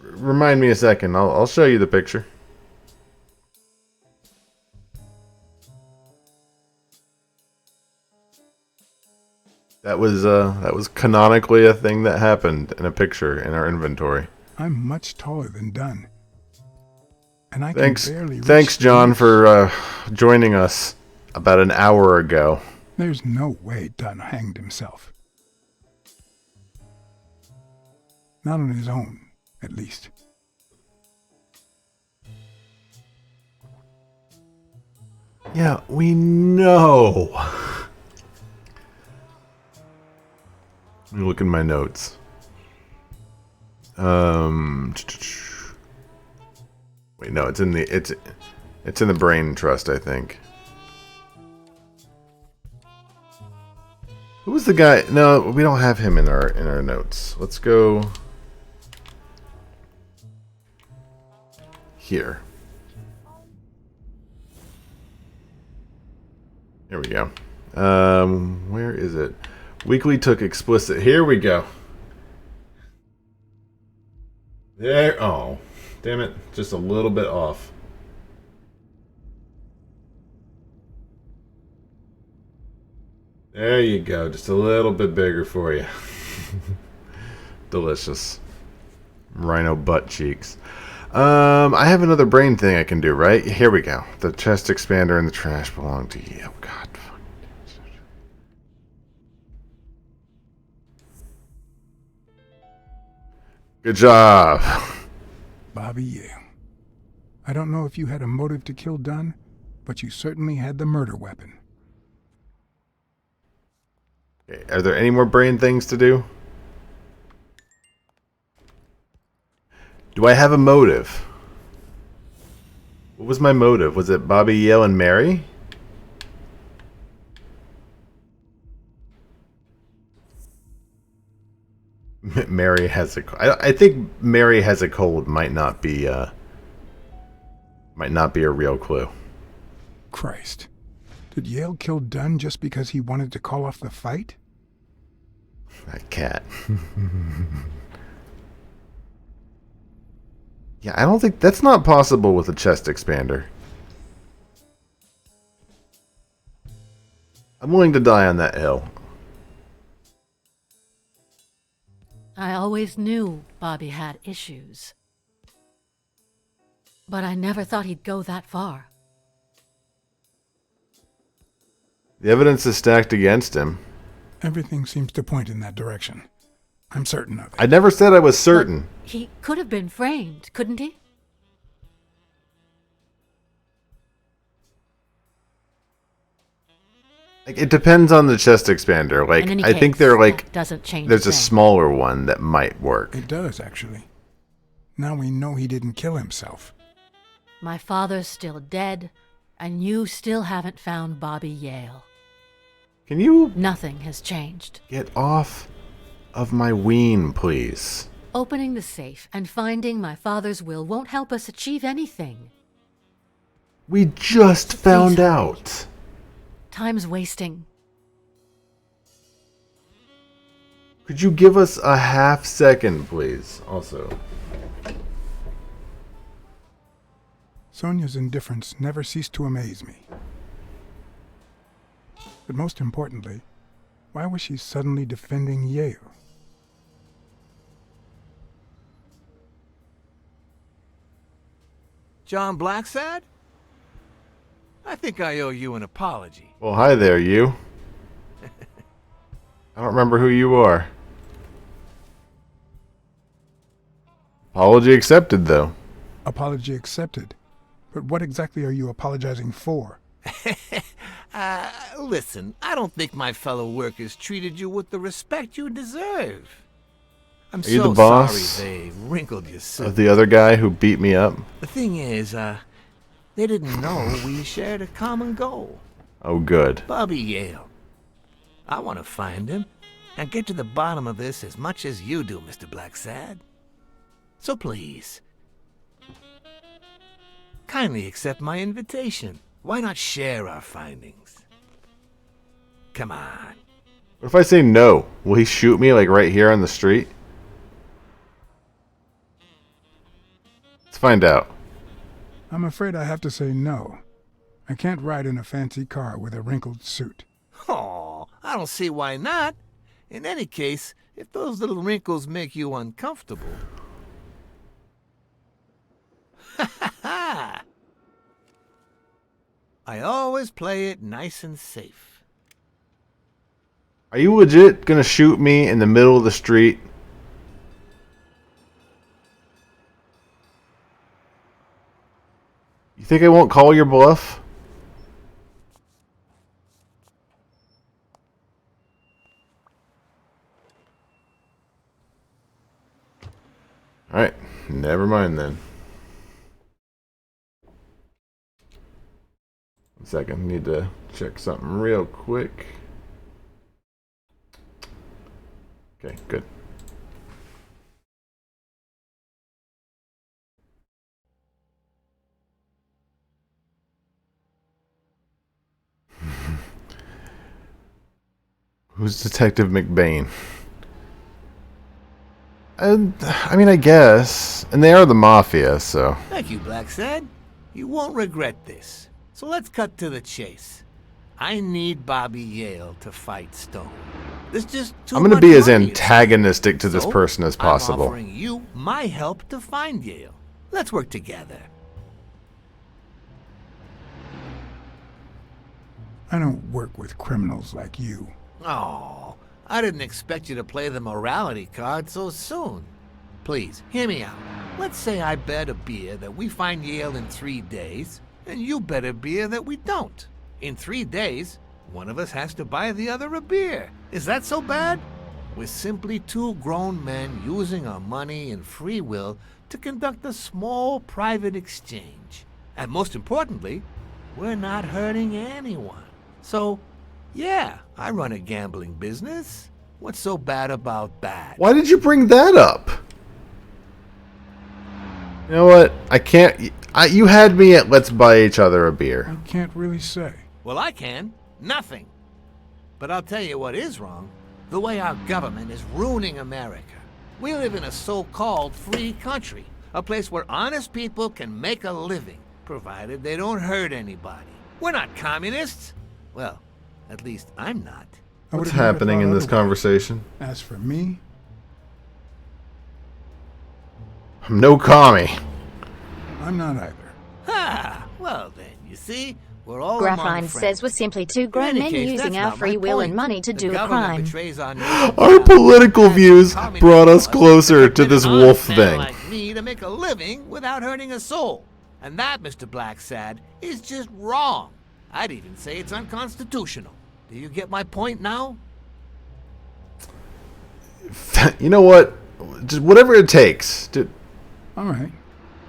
remind me a second. I'll show you the picture. That was canonically a thing that happened in a picture in our inventory. I'm much taller than Dunn. And I can barely reach Thanks, the John, roof. for joining us about an hour ago. There's no way Dunn hanged himself. Not on his own, at least. Yeah, we know. Let me look in my notes. Wait, no, it's in the brain trust, I think. Who was the guy? No, we don't have him in our notes. Let's go here. Here we go. Where is it? Weekly took explicit. Here we go. There. Oh, damn it! Just a little bit off. There you go. Just a little bit bigger for you. Delicious. Rhino butt cheeks. I have another brain thing I can do, right? Here we go. The chest expander and the trash belong to you. Oh, God. Good job. Bobby Yale. I don't know if you had a motive to kill Dunn, but you certainly had the murder weapon. Okay, are there any more brain things to do? Do I have a motive? What was my motive? Was it Bobby Yale and Mary? Mary has a... I think Mary has a cold might not be a real clue. Christ. Did Yale kill Dunn just because he wanted to call off the fight? That cat. Yeah, I don't think that's not possible with a chest expander. I'm willing to die on that hill. I always knew Bobby had issues. But I never thought he'd go that far. The evidence is stacked against him. Everything seems to point in that direction. I'm certain of it. I never said I was certain. But he could have been framed, couldn't he? Like, it depends on the chest expander. Like, In any I think case, they're like, that doesn't change there's a thing. smaller one that might work. It does, actually. Now we know he didn't kill himself. My father's still dead, and you still haven't found Bobby Yale. Can you Nothing has changed. get off of my ween, please? Opening the safe and finding my father's will won't help us achieve anything. We just found hurry. out. Time's wasting. Could you give us a half second, please? Also, Sonia's indifference never ceased to amaze me. But most importantly, why was she suddenly defending Yale? John Blacksad? I think I owe you an apology. well, hi there, you. I don't remember who you are. Apology accepted, though. Apology accepted. But what exactly are you apologizing for? Listen, I don't think my fellow workers treated you with the respect you deserve. I'm Are you so the boss sorry they wrinkled your suit. Of the other guy who beat me up. The thing is, they didn't know we shared a common goal. Oh, good. Bobby Yale. I want to find him and get to the bottom of this as much as you do, Mr. Blacksad. So please, kindly accept my invitation. Why not share our findings? Come on. What if I say no? Will he shoot me, like, right here on the street? Let's find out. I'm afraid I have to say no. I can't ride in a fancy car with a wrinkled suit. Oh, I don't see why not. In any case, if those little wrinkles make you uncomfortable. Ha ha ha! I always play it nice and safe. Are you legit gonna shoot me in the middle of the street? You think I won't call your bluff? Alright, never mind then. 1 second, need to check something real quick. Okay, good. Who's Detective McBain? I mean, I guess. And they are the Mafia, so... Thank you, Blacksad. You won't regret this. So let's cut to the chase. I need Bobby Yale to fight Stone. There's just too I'm going to much be as money at antagonistic to this So, person as I'm possible. offering you my help to find Yale. Let's work together. I don't work with criminals like you. Oh, I didn't expect you to play the morality card so soon. Please, hear me out. Let's say I bet a beer that we find Yale in 3 days, and you bet a beer that we don't. In 3 days, one of us has to buy the other a beer. Is that so bad? We're simply two grown men using our money and free will to conduct a small private exchange. And most importantly, we're not hurting anyone. So, yeah, I run a gambling business. What's so bad about that? Why did you bring that up? You know what? I can't... you had me at let's buy each other a beer. I can't really say. Well, I can. Nothing. But I'll tell you what is wrong. The way our government is ruining America. We live in a so-called free country. A place where honest people can make a living, provided they don't hurt anybody. We're not communists. Well, at least I'm not. I What's would've never happening thought in this otherwise. conversation? As for me, I'm no commie. I'm not either. Ha! Well then, you see, we're all Graphine among says friends. we're simply two In grown any men case, using that's our not free my will and point. money to The do a government crime. betrays our nation Our now. political And views communist brought us laws closer to permit this an wolf honest man thing. like me to make a living without hurting a soul. And that, Mr. Blacksad, is just wrong. I'd even say it's unconstitutional. Do you get my point now? You know what? Just whatever it takes. All right.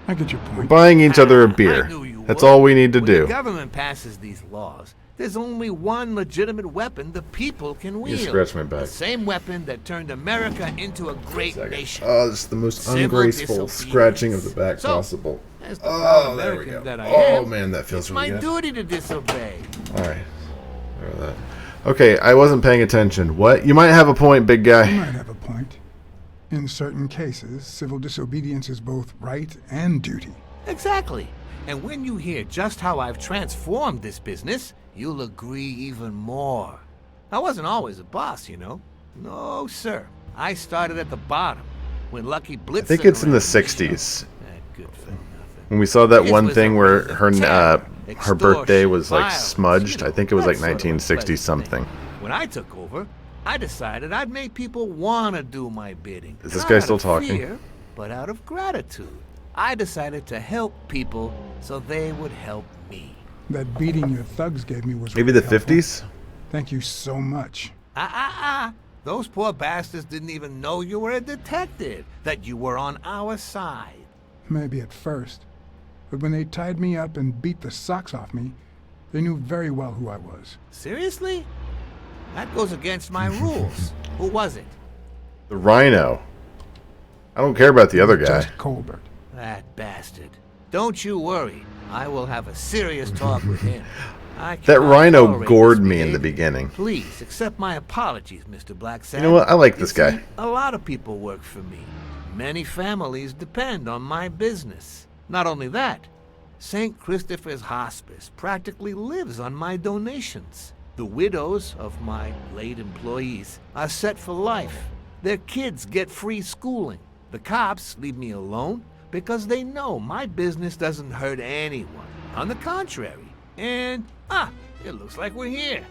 I get your We're point. buying each other a I beer. knew you That's would. all we need to When do. the government passes these laws, there's only one legitimate weapon the people can wield. scratched my back. The same weapon that turned America into a great nation. Oh, this is the most Civil ungraceful disobedience. scratching of the back So, possible. As the proud Oh, there we American go. that I Oh am, man, that feels it's really my good. duty to disobey. All right. Remember that. Okay, I wasn't paying attention. What? You might have a point, big You guy. might have a point. In certain cases, civil disobedience is both right and duty. Exactly. And when you hear just how I've transformed this business, you'll agree even more. I wasn't always a boss, you know. No, sir. I started at the bottom when Lucky Blitz. I think it's in the 60s. That good for nothing. When we saw that His one was thing a where reign of her terror, her birthday extortion, was like violence, smudged. you I know, think it was that like sort of 1960 unpleasant something. thing. When I took over, I decided I'd make people want to do my bidding. Is this Not guy out still of talking? Fear, but out of gratitude. I decided to help people so they would help me. That beating your thugs gave me was Maybe really the helpful. 50s? Thank you so much. Those poor bastards didn't even know you were a detective, that you were on our side. Maybe at first. But when they tied me up and beat the socks off me, they knew very well who I was. Seriously? That goes against my rules. Who was it? The Rhino. I don't care about the other guy. Just Colbert. That bastard. Don't you worry. I will have a serious talk with him. I That cannot Rhino tolerate gored this me in the behavior. beginning. Please accept my apologies, Mr. Blacksad. You know what? I like this You see, guy. A lot of people work for me. Many families depend on my business. Not only that, St. Christopher's Hospice practically lives on my donations. The widows of my late employees are set for life. Their kids get free schooling. The cops leave me alone because they know my business doesn't hurt anyone. On the contrary. And, it looks like we're here.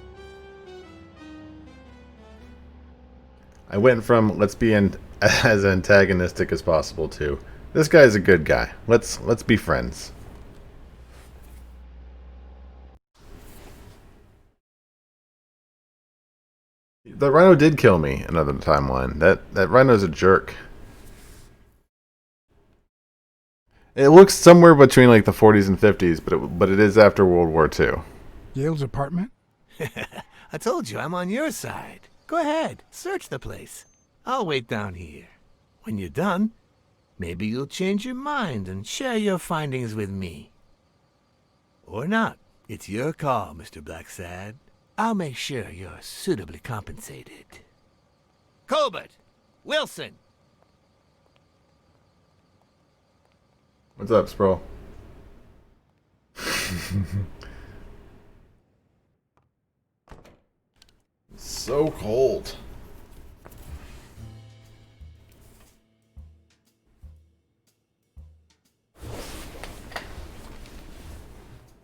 I went from let's be as antagonistic as possible to this guy's a good guy. Let's be friends. The Rhino did kill me another timeline. That Rhino's a jerk. It looks somewhere between like the 40s and 50s, but it is after World War II. Yale's apartment? I told you I'm on your side. Go ahead, search the place. I'll wait down here. When you're done, maybe you'll change your mind and share your findings with me. Or not. It's your call, Mr. Blacksad. I'll make sure you're suitably compensated. Colbert! Wilson! What's up, Sproul? It's so cold.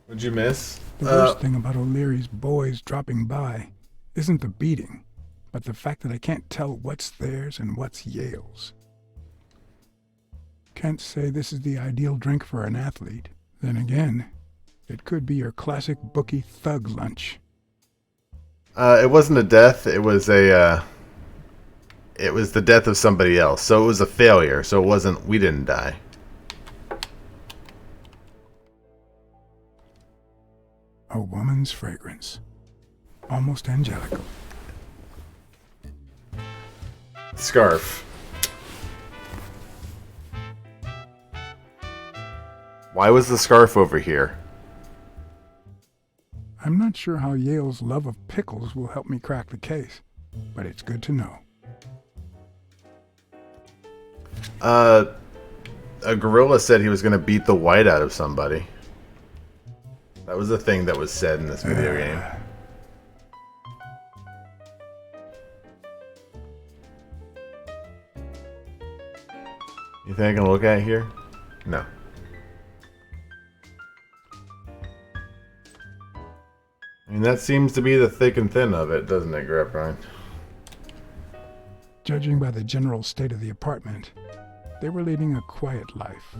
What'd you miss? The worst thing about O'Leary's boys dropping by isn't the beating, but the fact that I can't tell what's theirs and what's Yale's. Can't say this is the ideal drink for an athlete. Then again, it could be your classic bookie thug lunch. It wasn't a death. It was the death of somebody else. So it was a failure. So it wasn't. We didn't die. A woman's fragrance. Almost angelical. Scarf. Why was the scarf over here? I'm not sure how Yale's love of pickles will help me crack the case. but it's good to know. A gorilla said he was going to beat the white out of somebody. That was the thing that was said in this video game. You think I can look at it here? No. I mean, that seems to be the thick and thin of it, doesn't it, Grapevine? Judging by the general state of the apartment, they were leading a quiet life.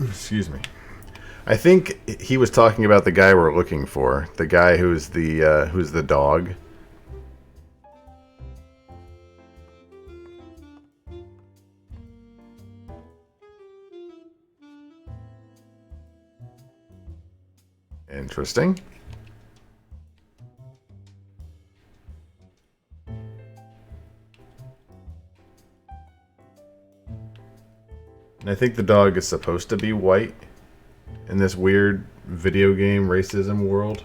Excuse me. I think he was talking about the guy we're looking for. The guy who's the dog. Interesting. And I think the dog is supposed to be white in this weird video game racism world.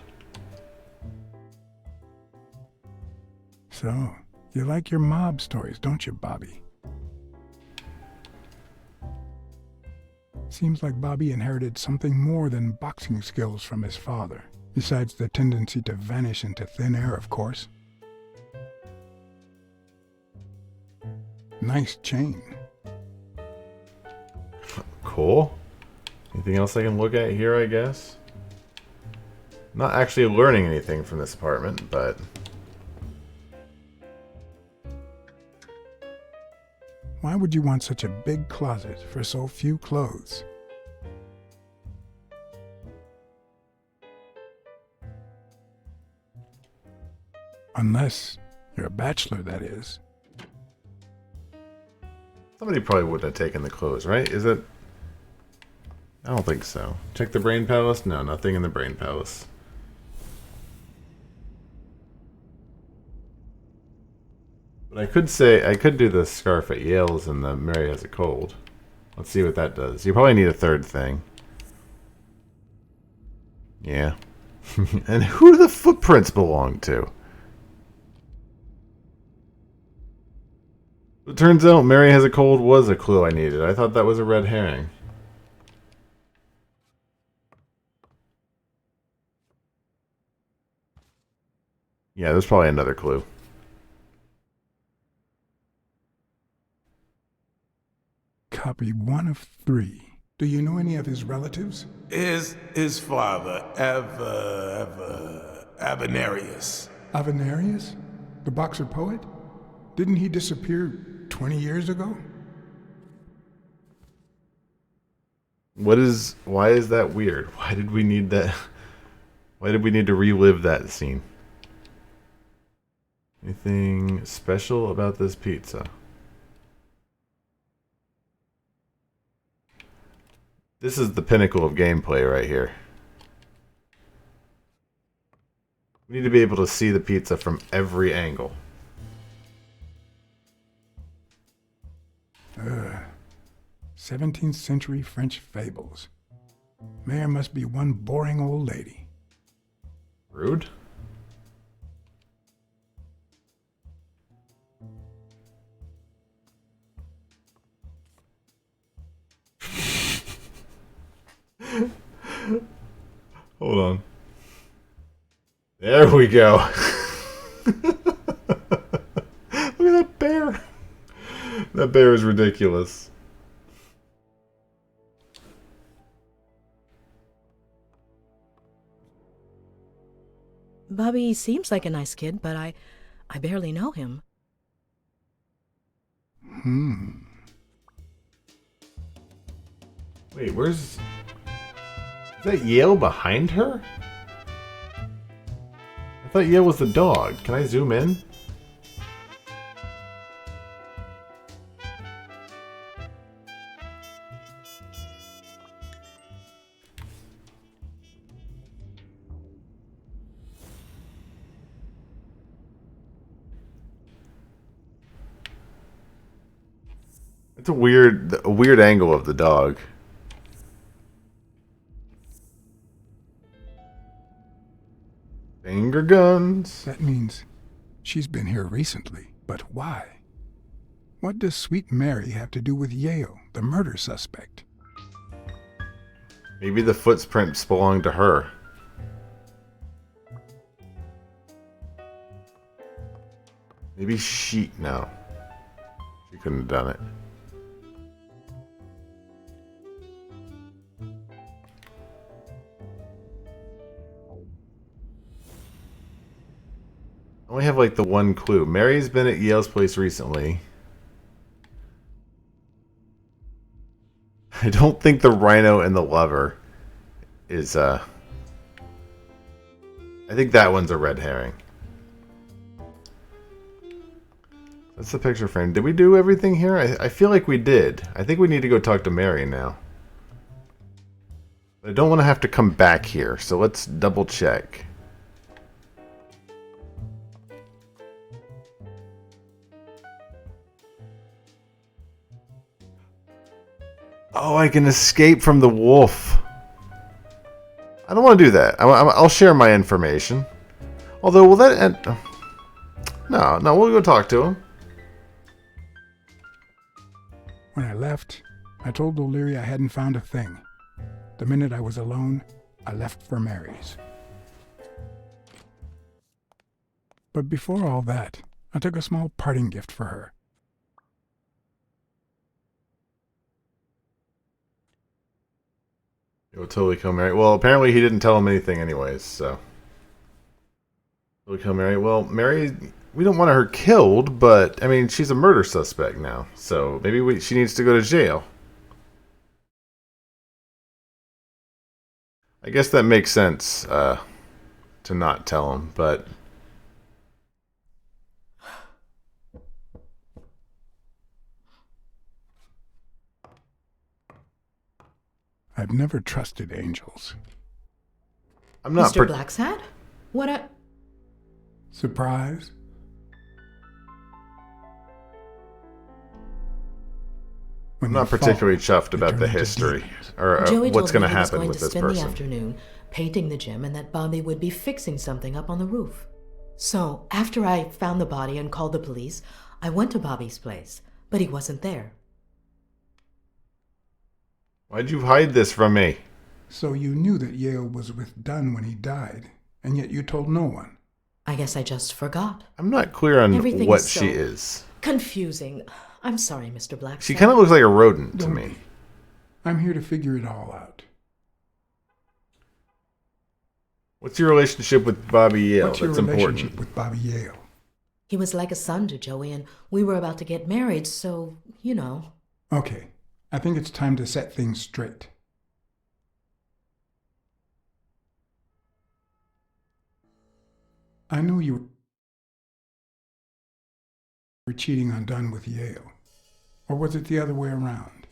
So, you like your mob stories, don't you, Bobby? Seems like Bobby inherited something more than boxing skills from his father, besides the tendency to vanish into thin air, of course. Nice chain. Cool. Anything else I can look at here, I guess? Not actually learning anything from this apartment, but... Why would you want such a big closet for so few clothes? Unless you're a bachelor, that is. Somebody probably wouldn't have taken the clothes, right? Is it... I don't think so. Check the Brain Palace? No, nothing in the Brain Palace. But I could say, I could do the scarf at Yale's and the Mary Has a Cold. Let's see what that does. You probably need a third thing. Yeah. And who do the footprints belong to? It turns out Mary Has a Cold was a clue I needed. I thought that was a red herring. Yeah, there's probably another clue. Copy 1 of 3. Do you know any of his relatives? His father, Avenarius. Avenarius? The boxer poet? Didn't he disappear 20 years ago? Why is that weird? Why did we need that? Why did we need to relive that scene? Anything special about this pizza? This is the pinnacle of gameplay right here. We need to be able to see the pizza from every angle. 17th century French fables. Mayor must be one boring old lady. Rude. Hold on. There we go. Look at that bear. That bear is ridiculous. Bobby seems like a nice kid, but I barely know him. Wait, where's... Is that Yale behind her? I thought Yale was the dog. Can I zoom in? It's a weird angle of the dog. Finger guns. That means she's been here recently. But why? What does Sweet Mary have to do with Yale, the murder suspect? Maybe the footprints belong to her. Maybe she... No. She couldn't have done it. I only have like the one clue. Mary's been at Yale's place recently. I don't think the rhino and the lover is I think that one's a red herring. That's the picture frame. Did we do everything here? I feel like we did. I think we need to go talk to Mary now. But I don't want to have to come back here, so let's double check. Oh, I can escape from the wolf. I don't want to do that. I'll share my information. Although, will that end... No, we'll go talk to him. When I left, I told O'Leary I hadn't found a thing. The minute I was alone, I left for Mary's. But before all that, I took a small parting gift for her. You'll totally kill Mary. Well, apparently he didn't tell him anything anyways, so... Totally kill Mary. Well, Mary... We don't want her killed, but, I mean, she's a murder suspect now. So, maybe she needs to go to jail. I guess that makes sense, to not tell him, but... I've never trusted angels. I'm not... Mr. Blacksad? What a... Surprise? I'm not particularly chuffed about the history, or what's going to happen with this person. Joey told me he was going to spend the afternoon painting the gym and that Bobby would be fixing something up on the roof. So, after I found the body and called the police, I went to Bobby's place, but he wasn't there. Why'd you hide this from me? So you knew that Yale was with Dunn when he died, and yet you told no one. I guess I just forgot. I'm not clear on Everything what is so she is. Confusing. I'm sorry, Mr. Blacksad. She kind of looks like a rodent to me. I'm here to figure it all out. What's your relationship with Bobby Yale? What's your That's relationship important. with Bobby Yale? He was like a son to Joey, and we were about to get married, so, you know. Okay, I think it's time to set things straight. I know you were cheating on Dunn with Yale. Or was it the other way around?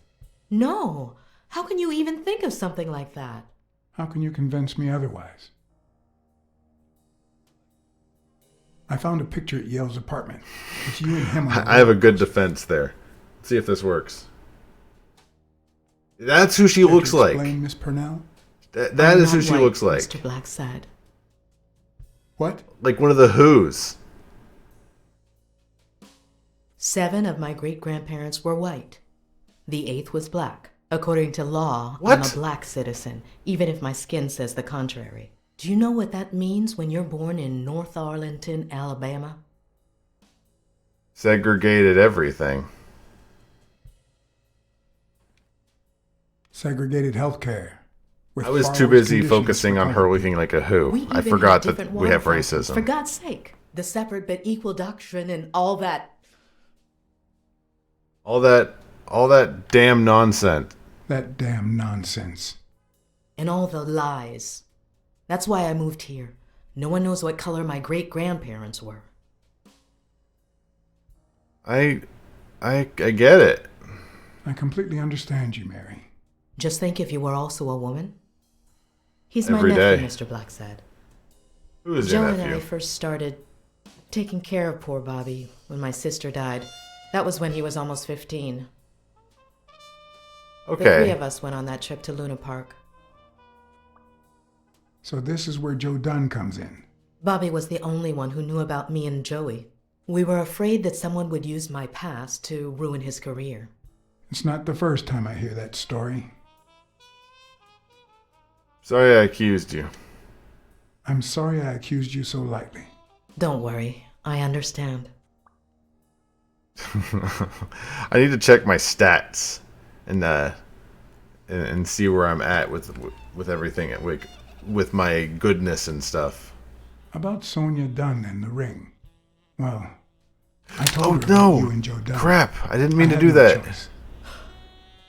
No. How can you even think of something like that? How can you convince me otherwise? I found a picture at Yale's apartment. It's you and him. I have a good defense there. Let's see if this works. That's who she looks like. Explain, Miss Purnell? That is who she looks like. Mr. Blacksad. What? Like one of the Who's. 7 of my great-grandparents were white. The 8th was black. According to law, What? I'm a black citizen, even if my skin says the contrary. Do you know what that means when you're born in North Arlington, Alabama? Segregated everything. Segregated healthcare. I was too busy focusing on her looking like a Who. I forgot that we have racism. For God's sake, the separate but equal doctrine and all that. All that damn nonsense. That damn nonsense. And all the lies. That's why I moved here. No one knows what color my great-grandparents were. I get it. I completely understand you, Mary. Just think if you were also a woman. He's Every my day. nephew, Mr. Blacksad. Who is your Joe and nephew? I first started taking care of poor Bobby when my sister died. That was when he was almost 15. The three Okay. of us went on that trip to Luna Park. So this is where Joe Dunn comes in. Bobby was the only one who knew about me and Joey. We were afraid that someone would use my past to ruin his career. It's not the first time I hear that story. Sorry I accused you. I'm sorry I accused you so lightly. Don't worry, I understand. I need to check my stats and see where I'm at with everything, with my goodness and stuff. About Sonia Dunn and the ring. Well, I Oh told her no! about you and Joe Dunn. Crap! I didn't mean I to had do no that. choice.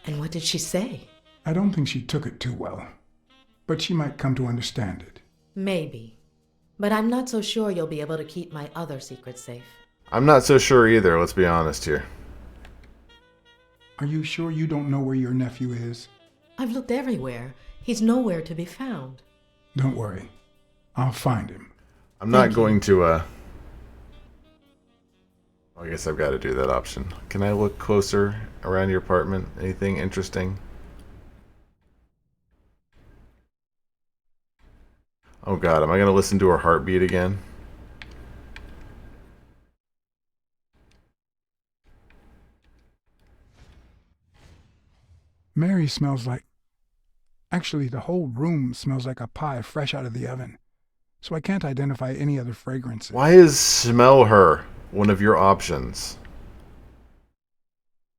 And what did she say? I don't think she took it too well, but she might come to understand it. Maybe. But I'm not so sure you'll be able to keep my other secret safe. I'm not so sure either. Let's be honest here. Are you sure you don't know where your nephew is? I've looked everywhere. He's nowhere to be found. Don't worry. I'll find him. I'm not Thank you. going to. I guess I've got to do that option. Can I look closer around your apartment? Anything interesting? Oh god, am I going to listen to her heartbeat again? Mary smells like... Actually, the whole room smells like a pie fresh out of the oven. So I can't identify any other fragrances. Why is smell her one of your options?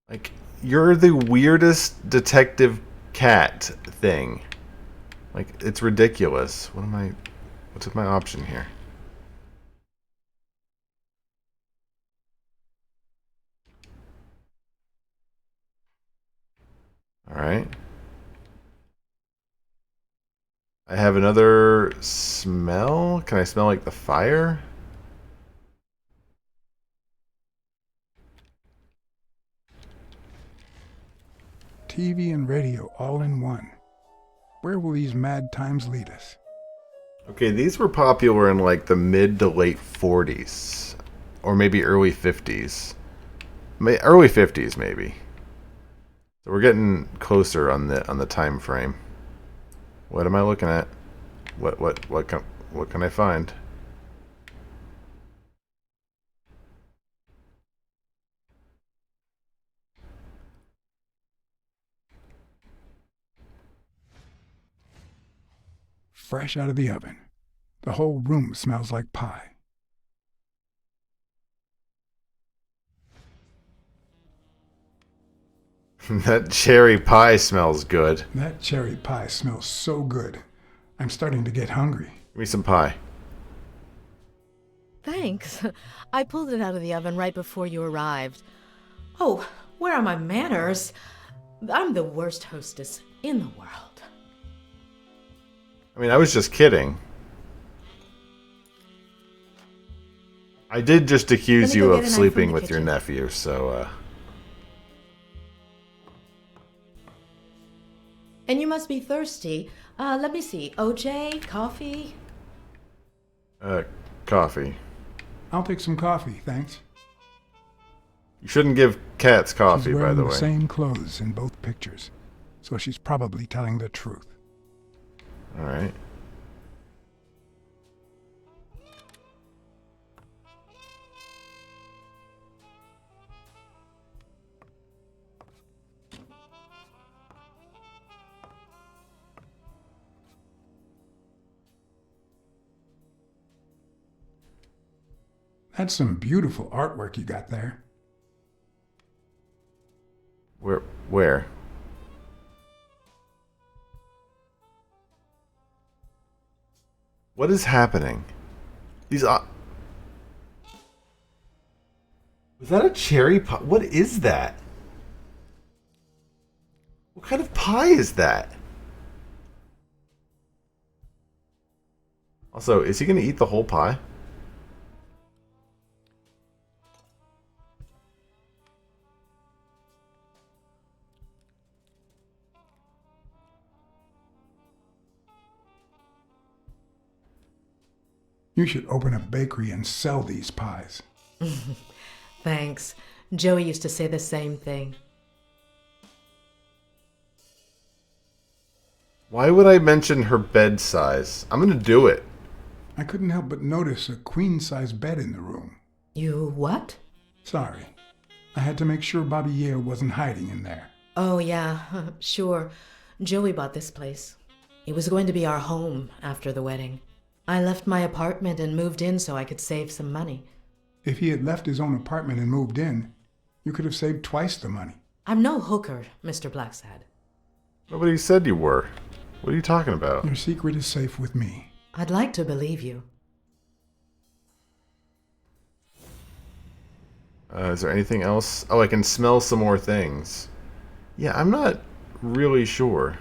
Like, you're the weirdest detective cat thing. Like, it's ridiculous. What's my option here? Alright. I have another smell. Can I smell like the fire? TV and radio all in one. Where will these mad times lead us? Okay, these were popular in like the mid to late 40s. Or maybe early 50s. Early 50s maybe. So we're getting closer on the time frame. What am I looking at? What can I find? Fresh out of the oven. The whole room smells like pie. That cherry pie smells good. That cherry pie smells so good. I'm starting to get hungry. Give me some pie. Thanks. I pulled it out of the oven right before you arrived. Oh, where are my manners? I'm the worst hostess in the world. I mean, I was just kidding. I did just accuse Let me you go of get a knife sleeping from the with your kitchen. nephew, so, And you must be thirsty. Let me see. OJ? Coffee? coffee. I'll take some coffee, thanks. You shouldn't give cats coffee, She's by wearing the the way. same clothes in both pictures, so she's probably telling the truth. Alright. That's some beautiful artwork you got there. Where? What is happening? These was that a cherry pie? What is that? What kind of pie is that? Also, is he gonna eat the whole pie? You should open a bakery and sell these pies. Thanks. Joey used to say the same thing. Why would I mention her bed size? I'm gonna do it. I couldn't help but notice a queen-size bed in the room. You what? Sorry. I had to make sure Bobby Yale wasn't hiding in there. Oh, yeah, sure. Joey bought this place. It was going to be our home after the wedding. I left my apartment and moved in so I could save some money. If he had left his own apartment and moved in, you could have saved twice the money. I'm no hooker, Mr. Blacksad. Nobody said you were. What are you talking about? Your secret is safe with me. I'd like to believe you. Is there anything else? Oh, I can smell some more things. Yeah, I'm not really sure.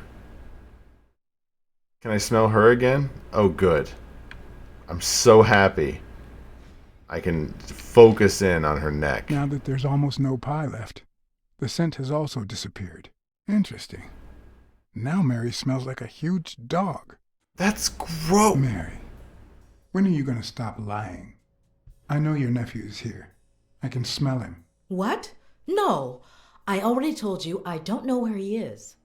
Can I smell her again? Oh, good. I'm so happy. I can focus in on her neck. Now that there's almost no pie left, the scent has also disappeared. Interesting. Now Mary smells like a huge dog. That's gross. Mary, when are you going to stop lying? I know your nephew is here. I can smell him. What? No. I already told you I don't know where he is.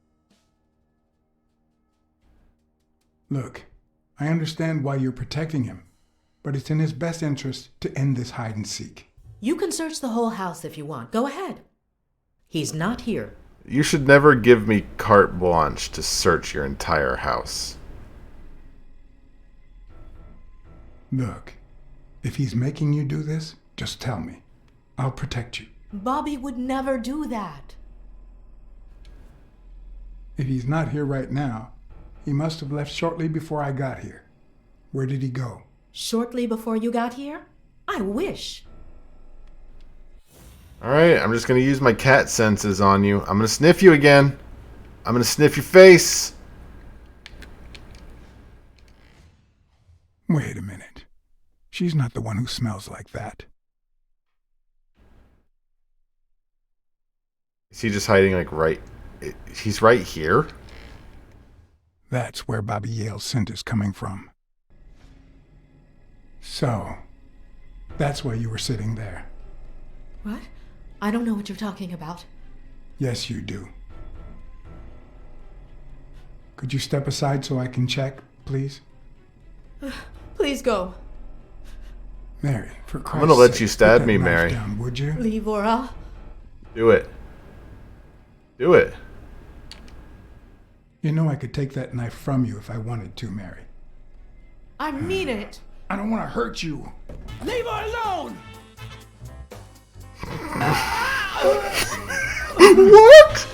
Look, I understand why you're protecting him, but it's in his best interest to end this hide and seek. You can search the whole house if you want. Go ahead. He's not here. You should never give me carte blanche to search your entire house. Look, if he's making you do this, just tell me. I'll protect you. Bobby would never do that. If he's not here right now, he must have left shortly before I got here. Where did he go? Shortly before you got here? I wish. Alright, I'm just gonna use my cat senses on you. I'm gonna sniff you again. I'm gonna sniff your face. Wait a minute. She's not the one who smells like that. Is he just hiding like right... He's right here? That's where Bobby Yale's scent is coming from. So, that's why you were sitting there. What? I don't know what you're talking about. Yes, you do. Could you step aside so I can check, please? Please go. Mary, for Christ's I'm gonna let sake, you stab put that me, knife Mary. down, would you? Leave or I'll... Do it. Do it. You know I could take that knife from you if I wanted to, Mary. I mean it. I don't want to hurt you. Leave her alone! What?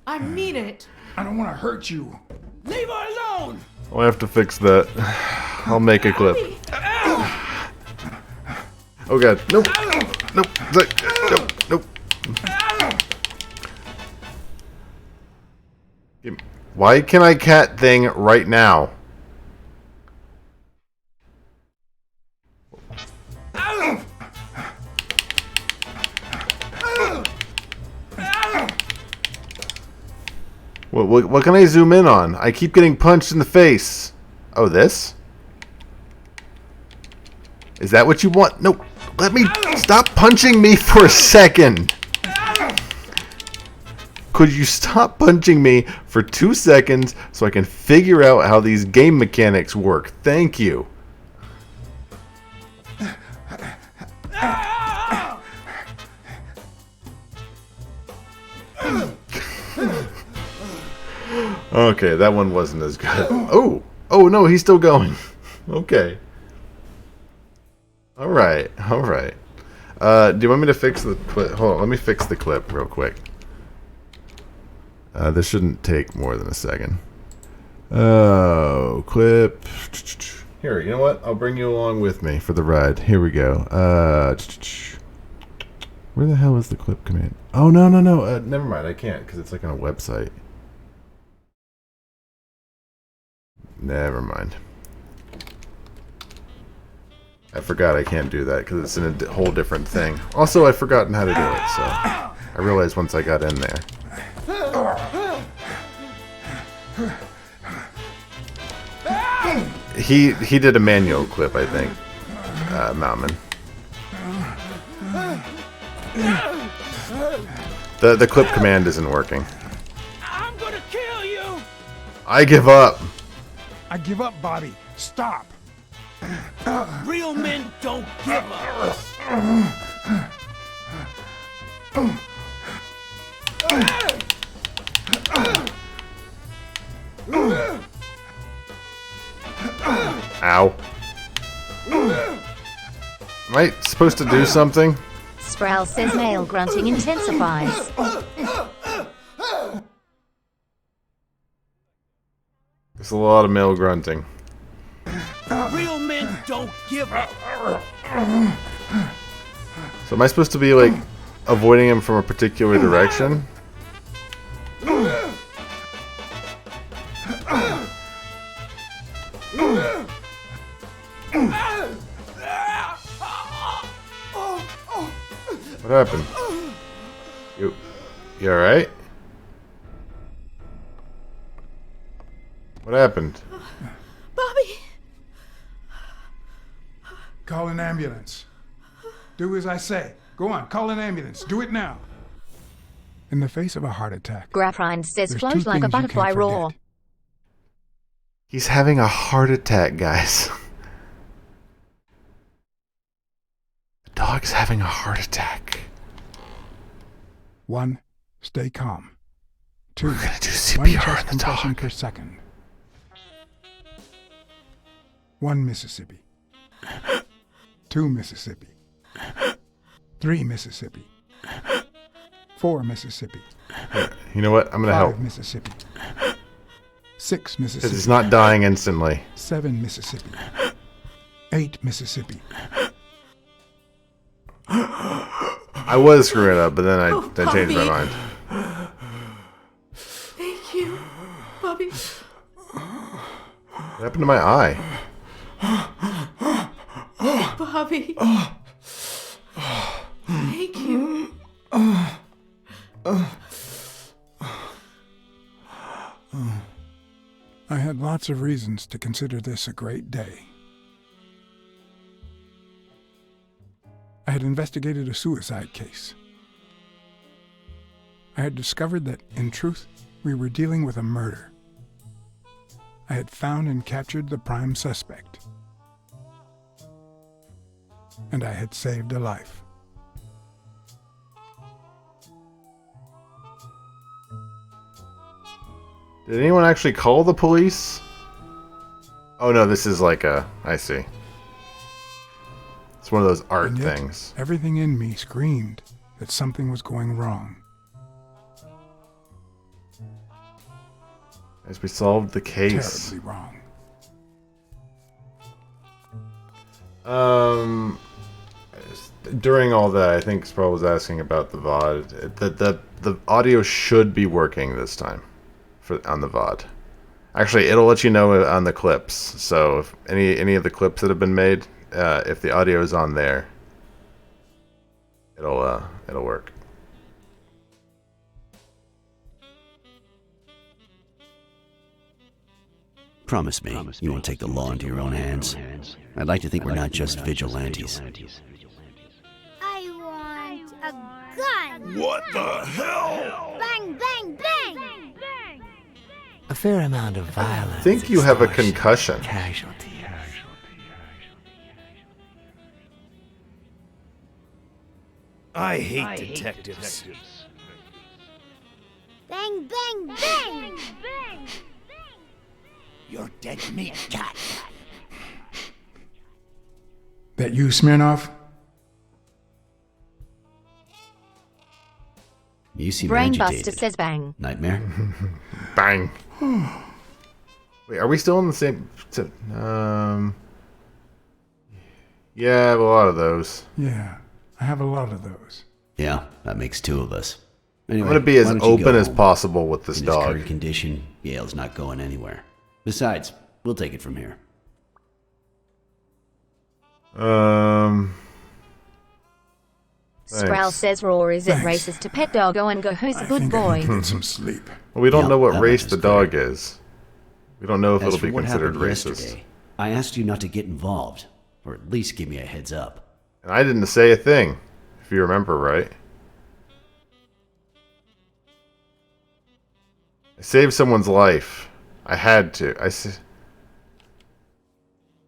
I mean it. I don't want to hurt you. Leave her alone! I'll have to fix that. I'll make a clip. Oh god. Nope. Nope. Nope. Nope. Why can I cat thing right now? What can I zoom in on? I keep getting punched in the face. Oh, this? Is that what you want? No, let me stop punching me for a second. Could you stop punching me for 2 seconds so I can figure out how these game mechanics work? Thank you. Okay, that one wasn't as good. Oh, oh no, he's still going. Okay. All right. Do you want me to fix the clip? Hold on, let me fix the clip real quick. This shouldn't take more than a second. Oh, clip. Here, you know what? I'll bring you along with me for the ride. Here we go. Where the hell is the clip command? Oh, no. Never mind, I can't because it's like on a website. Never mind. I forgot I can't do that because it's in a whole different thing. Also, I've forgotten how to do it, so I realized once I got in there. He did a manual clip, I think. Mountain. The clip command isn't working. I'm gonna kill you! I give up. I give up, Bobby. Stop. Real men don't give up. Ow. Am I supposed to do something? Sproul says male grunting intensifies. There's a lot of male grunting. Real men don't give up. So am I supposed to be like avoiding him from a particular direction? What happened? You alright? What happened? Bobby! Call an ambulance. Do as I say. Go on, call an ambulance. Do it now. In the face of a heart attack, Graphind says there's float two like a things you butterfly can't roar. forget. He's having a heart attack, guys. The dog's having a heart attack. 1. Stay calm. 2. We're gonna do 1 CPR chest on the compression dog. per second. 1 Mississippi. 2 Mississippi. 3 Mississippi. 4 Mississippi. You know what? I'm gonna 5 help. Mississippi. 6 Because Mississippi. he's not dying instantly. 7 Mississippi. 8 Mississippi. I was screwing up, but then I changed my Bobby. mind. Thank you, Bobby. What happened to my eye? Bobby. Thank you. I had lots of reasons to consider this a great day. I had investigated a suicide case. I had discovered that, in truth, we were dealing with a murder. I had found and captured the prime suspect. And I had saved a life. Did anyone actually call the police? Oh no, this is like a... I see. It's one of those art And yet, things. everything in me screamed that something was going wrong. As we solved the case. Terribly wrong. During all that, I think Sproul was asking about the VOD. The audio should be working this time on the VOD. Actually, it'll let you know on the clips. So if any of the clips that have been made, if the audio is on there, it'll work. Promise me you won't take the law into your own hands. I'd like to think we're not just vigilantes. I want a gun! What the hell? Bang, bang, bang! A fair amount of violence. I think you have a extortion, concussion. Casualties. I hate detectives. Bang, bang, bang! You're dead meat, cat. That you, Smirnoff? You seem Brainbuster agitated. says bang. Nightmare? Bang. Wait, are we still in the same... Yeah, I have a lot of those. Yeah, I have a lot of those. Yeah, that makes two of us. Anyway, I'm going to be as why don't you open go as home? possible with this In his dog. current condition, Yale's not going anywhere. Besides, we'll take it from here. Sproul Thanks. says Roar is it Thanks. racist to pet doggo and go who's a I good think I boy. need to get some sleep. Well, we don't Yep, know what that race much the is clear. dog is. We don't know if As it'll for be what considered happened racist. yesterday, I asked you not to get involved, or at least give me a heads up. And I didn't say a thing, if you remember right. I saved someone's life. I had to.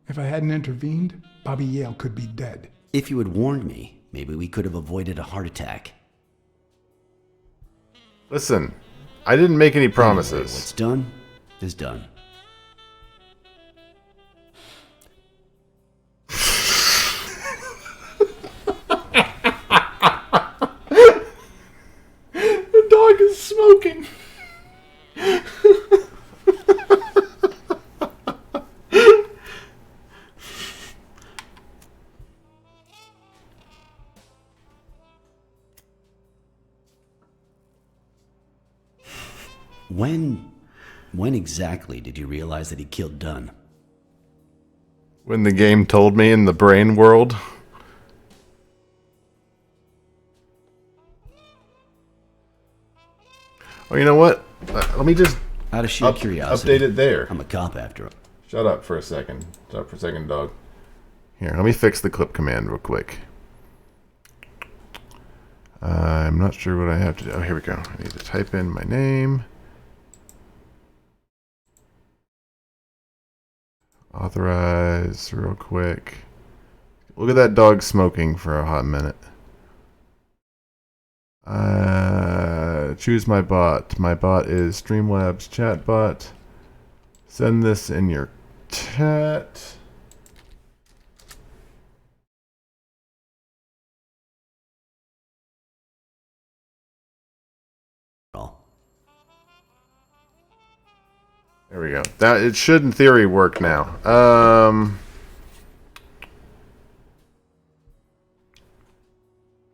If I hadn't intervened, Bobby Yale could be dead. If you had warned me, maybe we could have avoided a heart attack. Listen, I didn't make any promises. Anyway, what's done is done. The dog is smoking. When exactly did you realize that he killed Dunn? When the game told me in the brain world. Oh, you know what? Let me just Out of sheer curiosity. update it there. I'm a cop after all. Shut up for a second. Shut up for a second, dog. Here, let me fix the clip command real quick. I'm not sure what I have to do. Oh, here we go. I need to type in my name. Authorize real quick. Look at that dog smoking for a hot minute. Choose my bot. My bot is Streamlabs chatbot. Send this in your chat. There we go. That it should in theory work now.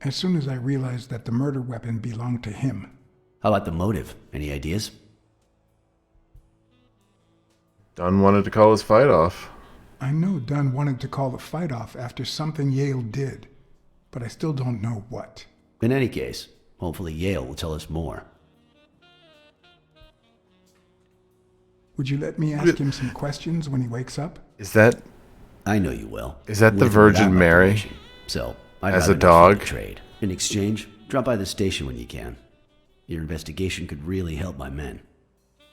As soon as I realized that the murder weapon belonged to him. How about the motive? Any ideas? Dunn wanted to call his fight off. I know Dunn wanted to call the fight off after something Yale did, but I still don't know what. In any case, hopefully Yale will tell us more. Would you let me ask him some questions when he wakes up? Is that... I know you will. Is that the With or without Virgin my Mary? permission. So, I'd As rather a not dog? feed the trade. In exchange, drop by the station when you can. Your investigation could really help my men.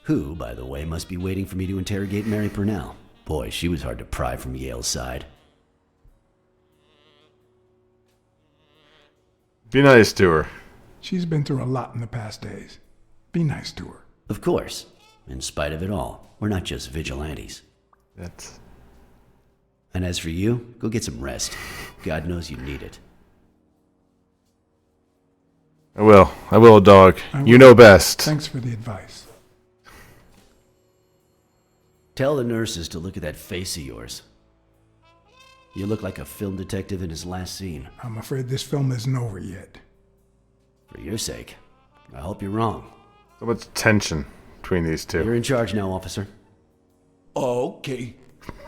Who, by the way, must be waiting for me to interrogate Mary Purnell. Boy, she was hard to pry from Yale's side. Be nice to her. She's been through a lot in the past days. Be nice to her. Of course. In spite of it all, we're not just vigilantes. That's... And as for you, go get some rest. God knows you need it. I will, dog. I You will. know best. Thanks for the advice. Tell the nurses to look at that face of yours. You look like a film detective in his last scene. I'm afraid this film isn't over yet. For your sake, I hope you're wrong. So much tension between these two. You're in charge now, officer. Okay.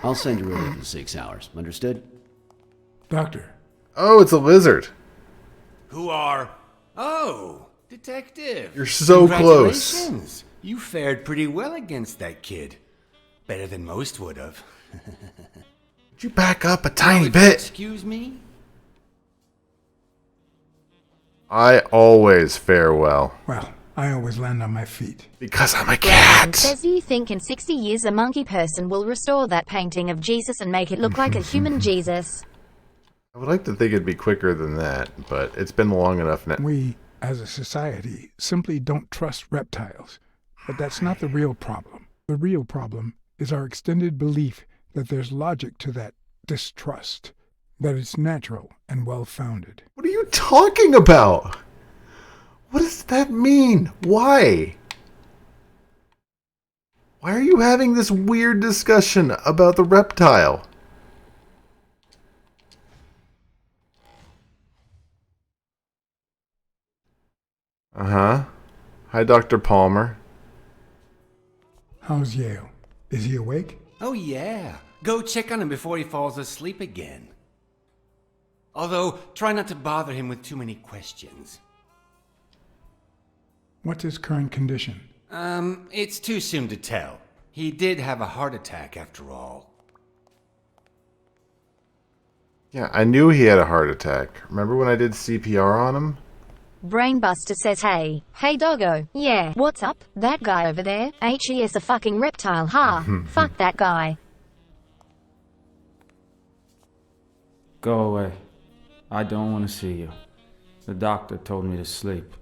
I'll send you over in 6 hours. Understood? Doctor. Oh, it's a lizard. Who are... Oh, detective. You're so close. Congratulations. You fared pretty well against that kid. Better than most would have. Could you back up a tiny Would you bit? excuse me? I always fare well. Well, I always land on my feet. Because I'm a Brandon cat. says, do you think in 60 years a monkey person will restore that painting of Jesus and make it look like a human Jesus? I would like to think it'd be quicker than that, but it's been long enough now. We, as a society, simply don't trust reptiles. But that's not the real problem. The real problem is our extended belief that there's logic to that distrust, that it's natural and well-founded. What are you talking about? What does that mean? Why? Why are you having this weird discussion about the reptile? Uh-huh. Hi, Dr. Palmer. How's Yale? Is he awake? Oh, yeah. Go check on him before he falls asleep again. Although, try not to bother him with too many questions. What's his current condition? It's too soon to tell. He did have a heart attack after all. Yeah, I knew he had a heart attack. Remember when I did CPR on him? Brainbuster says, hey doggo, yeah, what's up? That guy over there, he is a fucking reptile, ha. Fuck that guy. Go away. I don't want to see you. The doctor told me to sleep.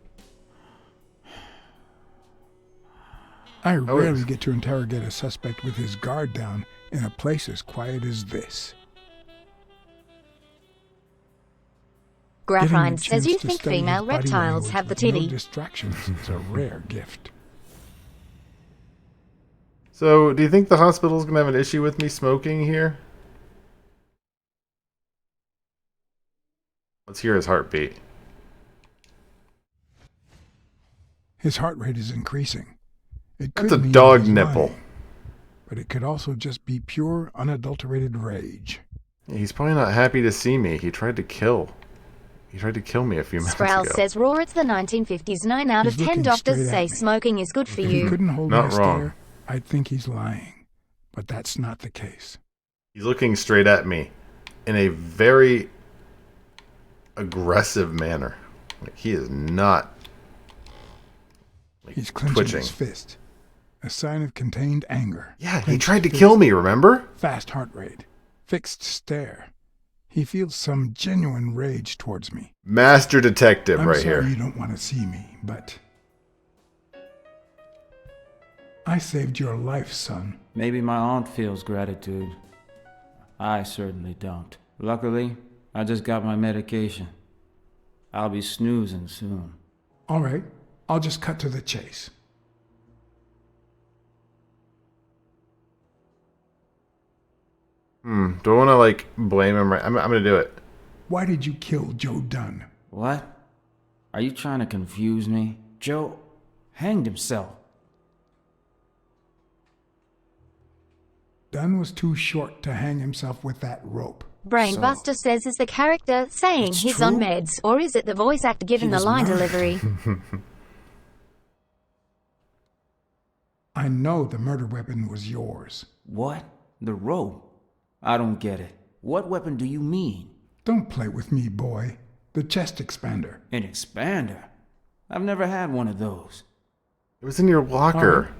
I rarely get to interrogate a suspect with his guard down in a place as quiet as this. Graphine says you think female reptiles have the titty. No distractions is a rare gift. So, do you think the hospital's gonna have an issue with me smoking here? Let's hear his heartbeat. His heart rate is increasing. It could That's a mean dog he's nipple. lying, but it could also just be pure, unadulterated rage. He's probably not happy to see me. He tried to kill me a few minutes Sproul ago. says, Roar, it's the 1950s. 9 out of He's 10 looking doctors straight say at me. smoking is good for If he you. couldn't hold Not my wrong. stare, I'd think he's lying. But that's not the case. He's looking straight at me in a very aggressive manner. Like, he is not He's clenching twitching. his fist. A sign of contained anger. Yeah, he Clenched tried to fist, kill me, remember? Fast heart rate. Fixed stare. He feels some genuine rage towards me. Master detective I'm right sorry here. you don't want to see me, but I saved your life, son. Maybe my aunt feels gratitude. I certainly don't. Luckily, I just got my medication. I'll be snoozing soon. All right, I'll just cut to the chase. Do I want to, like, blame him right? I'm going to do it. Why did you kill Joe Dunn? What? Are you trying to confuse me? Joe hanged himself. Dunn was too short to hang himself with that rope. Brainbuster says, is the character saying It's he's on true. meds, or is it the voice actor giving He the was line not. delivery? I know the murder weapon was yours. What? The rope? I don't get it. What weapon do you mean? Don't play with me, boy. The chest expander. An expander? I've never had one of those. It was in your locker. All right.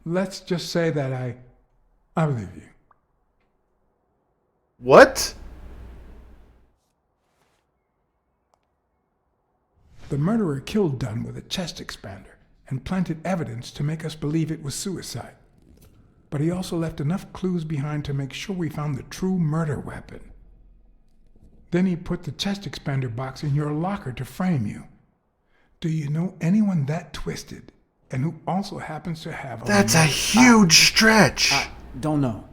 Let's just say that I believe you. What? The murderer killed Dunn with a chest expander and planted evidence to make us believe it was suicide. But he also left enough clues behind to make sure we found the true murder weapon. Then he put the chest expander box in your locker to frame you. Do you know anyone that twisted and who also happens to have That's a huge stretch. I don't know.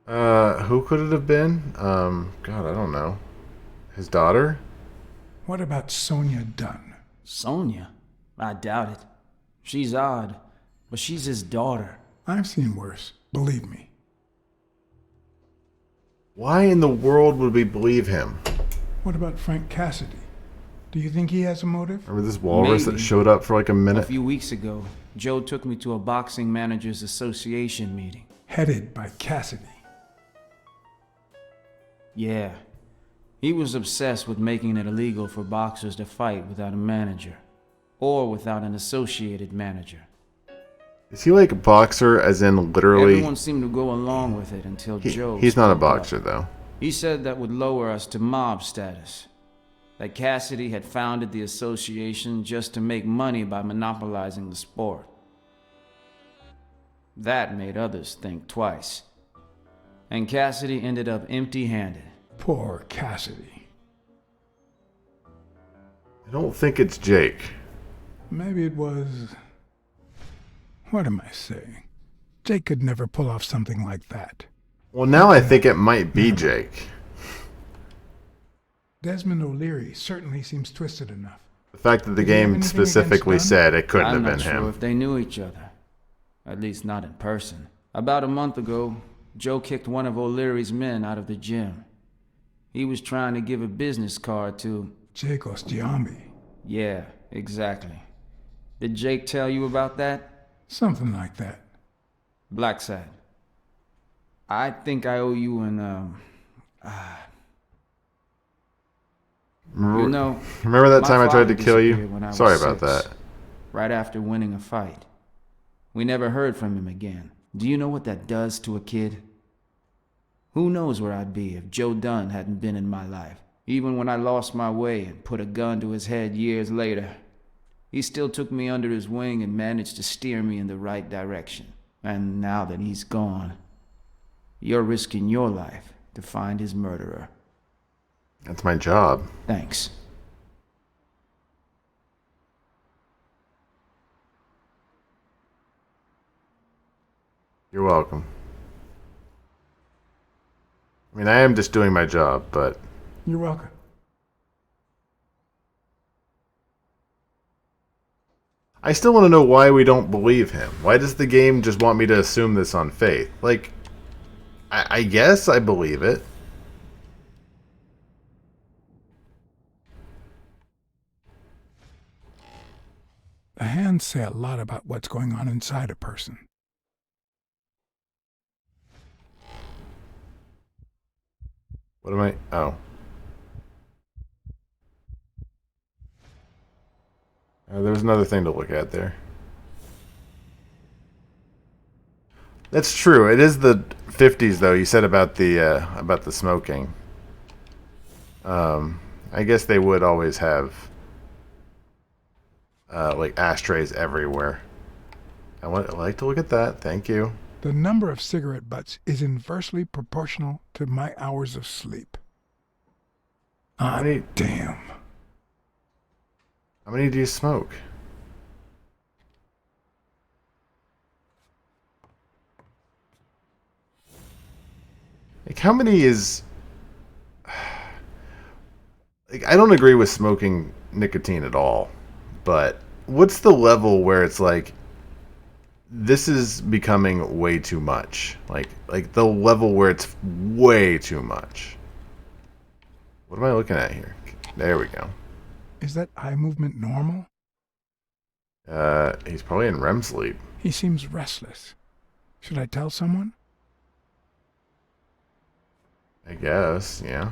Who could it have been? God, I don't know. His daughter? What about Sonia Dunn? Sonia? I doubt it. She's odd, but she's his daughter. I've seen worse, believe me. Why in the world would we believe him? What about Frank Cassidy? Do you think he has a motive? Remember this walrus that Maybe. showed up for like a A minute? few weeks ago, Joe took me to a boxing managers association meeting. Headed by Cassidy. Yeah. He was obsessed with making it illegal for boxers to fight without a manager. Or without an associated manager. Is he like a boxer as in literally? Everyone seemed to go along with it until Joe He's not a spoke up. boxer though. He said that would lower us to mob status. That Cassidy had founded the association just to make money by monopolizing the sport. That made others think twice. And Cassidy ended up empty-handed. Poor Cassidy. I don't think it's Jake. Maybe it was... What am I saying? Jake could never pull off something like that. Well, now I think it might be Jake. Desmond O'Leary certainly seems twisted enough. The fact that the Did he have game anything specifically against Dunn? said it couldn't I'm have not been sure him. if they knew each other. At least not in person. About a month ago, Joe kicked one of O'Leary's men out of the gym. He was trying to give a business card to... Jacos Giambi. Yeah, exactly. Did Jake tell you about that? Something like that. Blacksad. I think I owe you an, you know, remember that my time I tried father to kill you? disappeared when I was Sorry about 6, that. right after winning a fight. We never heard from him again. Do you know what that does to a kid? Who knows where I'd be if Joe Dunn hadn't been in my life. Even when I lost my way and put a gun to his head years later, he still took me under his wing and managed to steer me in the right direction. And now that he's gone, you're risking your life to find his murderer. That's my job. Thanks. You're welcome. I mean, I am just doing my job, but... You're welcome. I still want to know why we don't believe him. Why does the game just want me to assume this on faith? Like, I guess I believe it. The hands say a lot about what's going on inside a person. What am I... Oh. There was another thing to look at there. That's true. It is the 50s, though. You said about the smoking. I guess they would always have like ashtrays everywhere. I like to look at that. Thank you. The number of cigarette butts is inversely proportional to my hours of sleep. Damn. How many do you smoke? Like, how many is... Like, I don't agree with smoking nicotine at all, but what's the level where it's like, this is becoming way too much? Like the level where it's way too much. What am I looking at here? There we go. Is that eye movement normal? He's probably in REM sleep. He seems restless. Should I tell someone? I guess, yeah.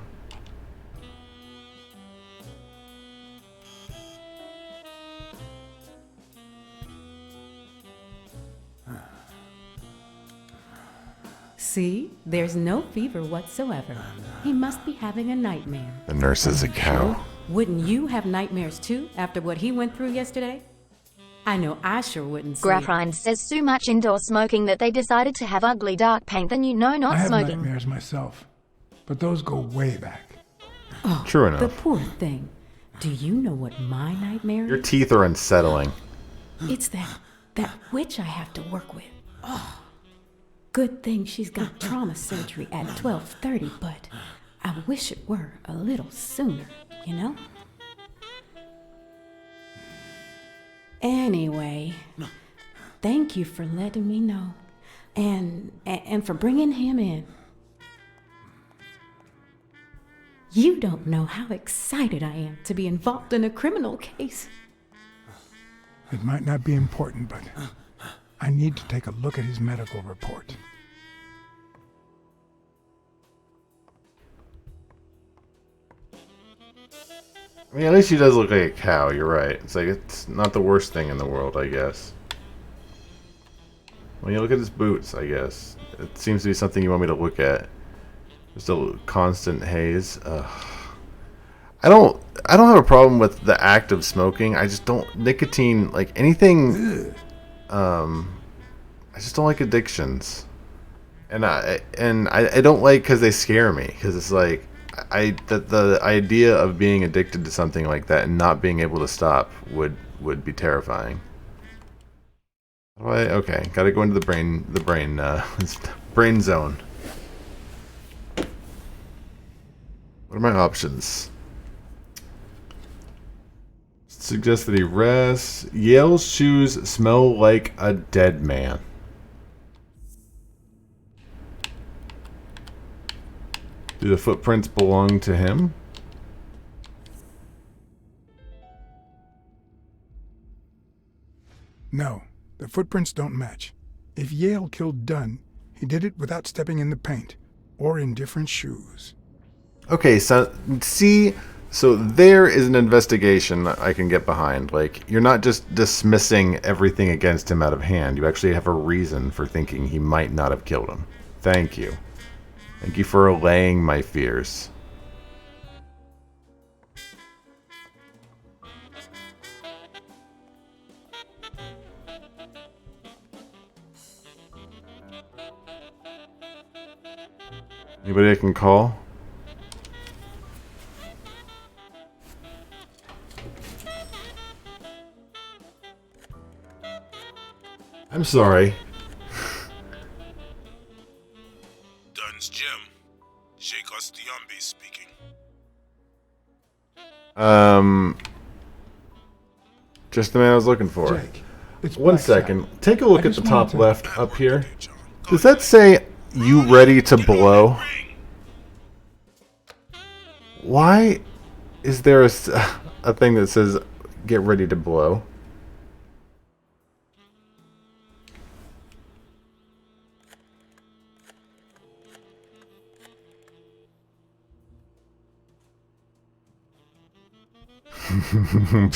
See, there's no fever whatsoever. He must be having a nightmare. The nurse is a cow. Wouldn't you have nightmares too after what he went through yesterday? I know I sure wouldn't sleep. Graphind says so much indoor smoking that they decided to have ugly dark paint than not I have smoking. nightmares myself, but those go way back. Oh, true enough. The poor thing. Do you know what my nightmare is? Your teeth are unsettling. It's that witch I have to work with. Oh, good thing she's got trauma surgery at 12:30, but I wish it were a little sooner, you know? Anyway, thank you for letting me know, and for bringing him in. You don't know how excited I am to be involved in a criminal case. It might not be important, but I need to take a look at his medical report. I mean, at least he does look like a cow, you're right. It's like, it's not the worst thing in the world, I guess. When you look at his boots, I guess. It seems to be something you want me to look at. Just a constant haze. I don't have a problem with the act of smoking. I just don't... Nicotine, like anything... I just don't like addictions. And I don't like because they scare me. Because it's like... The idea of being addicted to something like that and not being able to stop would be terrifying. Okay, gotta go into the brain zone. What are my options? Suggests that he rests. Yale's shoes smell like a dead man. Do the footprints belong to him? No, the footprints don't match. If Yale killed Dunn, he did it without stepping in the paint, or in different shoes. Okay, so see, so there is an investigation that I can get behind. Like, you're not just dismissing everything against him out of hand. You actually have a reason for thinking he might not have killed him. Thank you. Thank you for allaying my fears. Anybody I can call? I'm sorry. Dunn's Gym. Sheikh Ostiombe speaking. Just the man I was looking for. Jake, it's One Blacksad. second. Take a look I at the just top wanted to- left up here. Does that say, "You ready to blow"? Why is there a thing that says, "Get ready to blow"?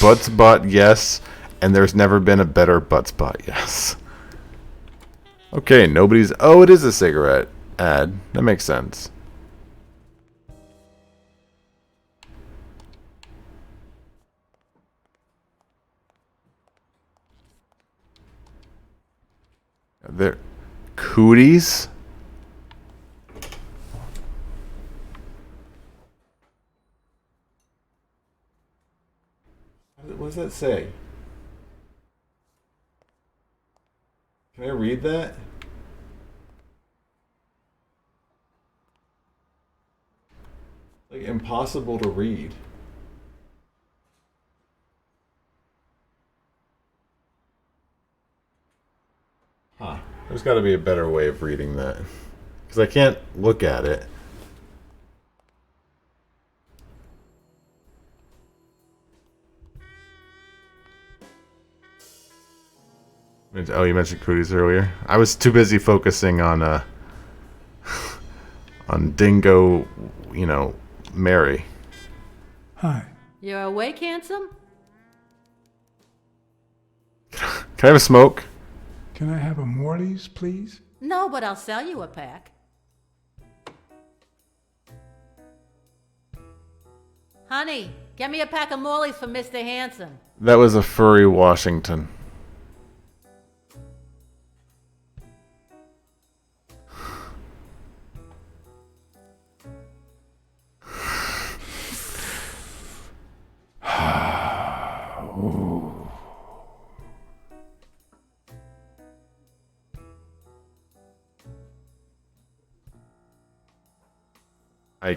Butt spot, yes. And there's never been a better butt spot, yes. Okay, nobody's... Oh, it is a cigarette ad. That makes sense. There... Cooties? What does that say? Can I read that? Like, impossible to read. Huh. There's got to be a better way of reading that. Because I can't look at it. Oh, you mentioned cooties earlier. I was too busy focusing on on Dingo, you know, Mary. Hi. You're awake, handsome? Can I have a smoke? Can I have a Morley's, please? No, but I'll sell you a pack. Honey, get me a pack of Morleys for Mr. Handsome. That was a furry Washington. I...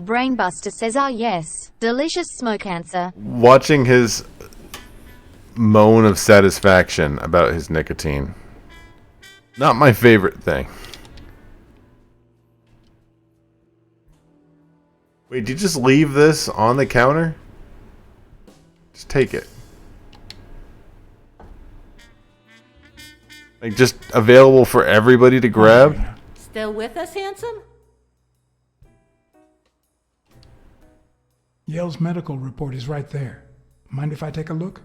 Brainbuster says, ah yes, delicious smoke answer. Watching his moan of satisfaction about his nicotine. Not my favorite thing. Wait, did you just leave this on the counter? Just take it. Like, just available for everybody to grab? Still with us, handsome? Yale's medical report is right there. Mind if I take a look?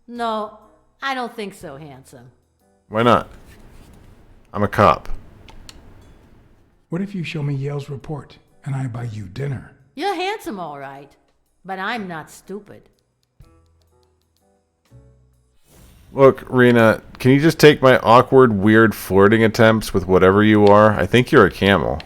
No, I don't think so, handsome. Why not? I'm a cop. What if you show me Yale's report and I buy you dinner? You're handsome, all right, but I'm not stupid. Look, Rena, can you just take my awkward, weird flirting attempts with whatever you are? I think you're a camel.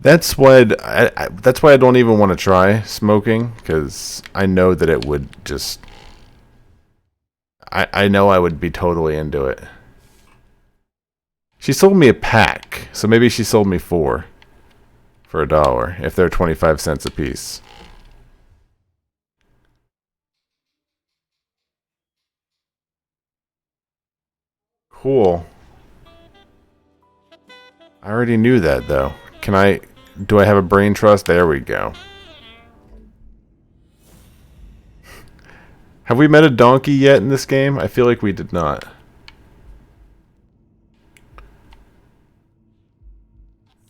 That's why that's why I don't even want to try smoking, because I know that it would just... I know I would be totally into it. She sold me a pack, so maybe she sold me 4 for $1 if they're 25 cents a piece. Cool. I already knew that, though. Do I have a brain trust? There we go. Have we met a donkey yet in this game? I feel like we did not.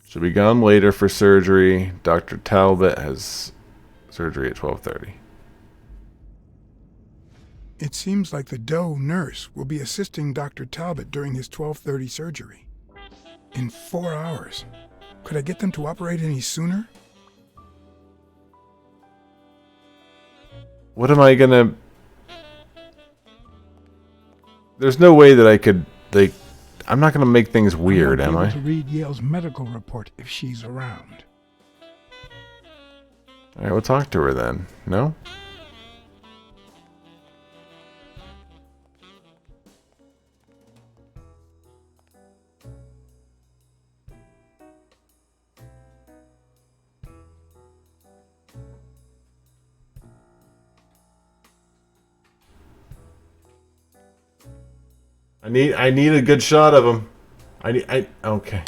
Should be gone later for surgery. Dr. Talbot has surgery at 12:30. It seems like the Doe nurse will be assisting Dr. Talbot during his 12:30 surgery. In 4 hours. Could I get them to operate any sooner? What am I gonna... There's no way that I could, like... I'm not gonna make things weird, am I? To read Yale's medical report if she's around. Alright, we'll talk to her then. No? I need a good shot of him. Okay.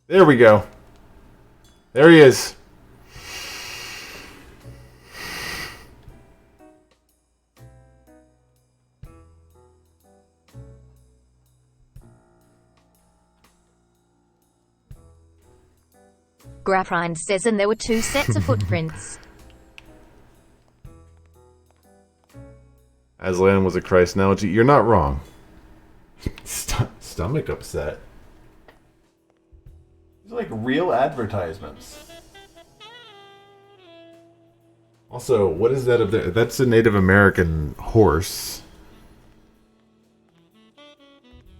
There we go. There he is. Graphind says, and there were 2 sets of footprints. Aslan was a Christ analogy. You're not wrong. Stomach upset. These are like real advertisements. Also, what is that up there? That's a Native American horse.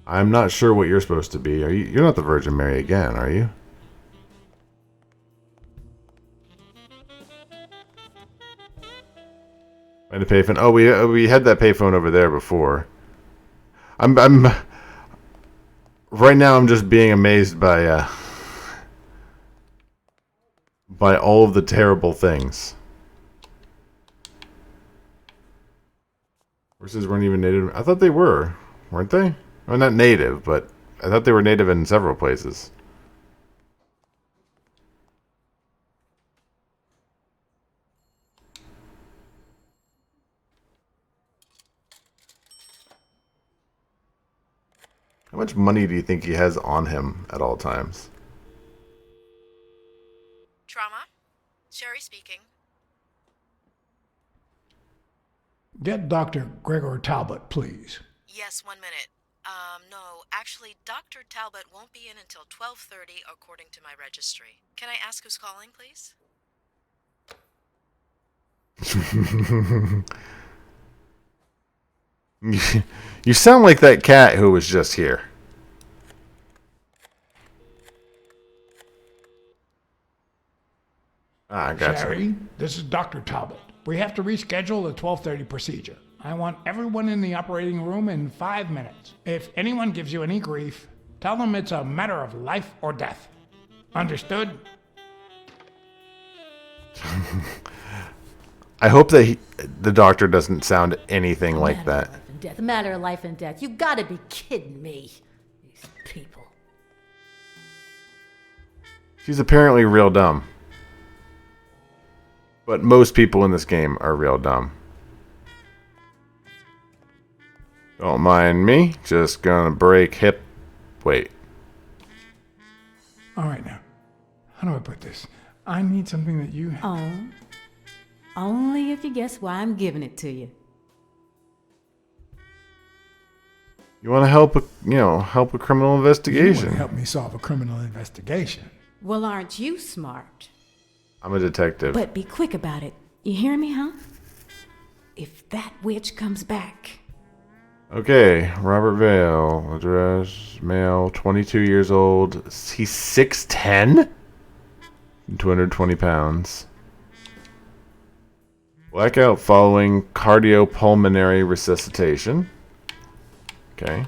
I'm not sure what you're supposed to be. You're not the Virgin Mary again, are you? Find a payphone. Oh, we had that payphone over there before. I'm right now. I'm just being amazed by all of the terrible things. Horses weren't even native. I thought they were, weren't they? Well, not native, but I thought they were native in several places. How much money do you think he has on him at all times? Trauma? Sherry speaking. Get Dr. Gregor Talbot, please. Yes, 1 minute. No, actually, Dr. Talbot won't be in until 12:30 according to my registry. Can I ask who's calling, please? You sound like that cat who was just here. I got Sherry, this is Dr. Talbot. We have to reschedule the 12:30 procedure. I want everyone in the operating room in 5 minutes. If anyone gives you any grief, tell them it's a matter of life or death. Understood? I hope that the doctor doesn't sound anything like that. Death, a matter of life and death. You gotta be kidding me. These people. She's apparently real dumb. But most people in this game are real dumb. Don't mind me. Just gonna break hip. Wait. All right, now. How do I put this? I need something that you... Oh. Only if you guess why I'm giving it to you. You want to help a criminal investigation? You want to help me solve a criminal investigation. Well, aren't you smart? I'm a detective. But be quick about it. You hear me, huh? If that witch comes back... Okay, Robert Vale, address, male, 22 years old. He's 6'10"? 220 pounds. Blackout following cardiopulmonary resuscitation. Okay.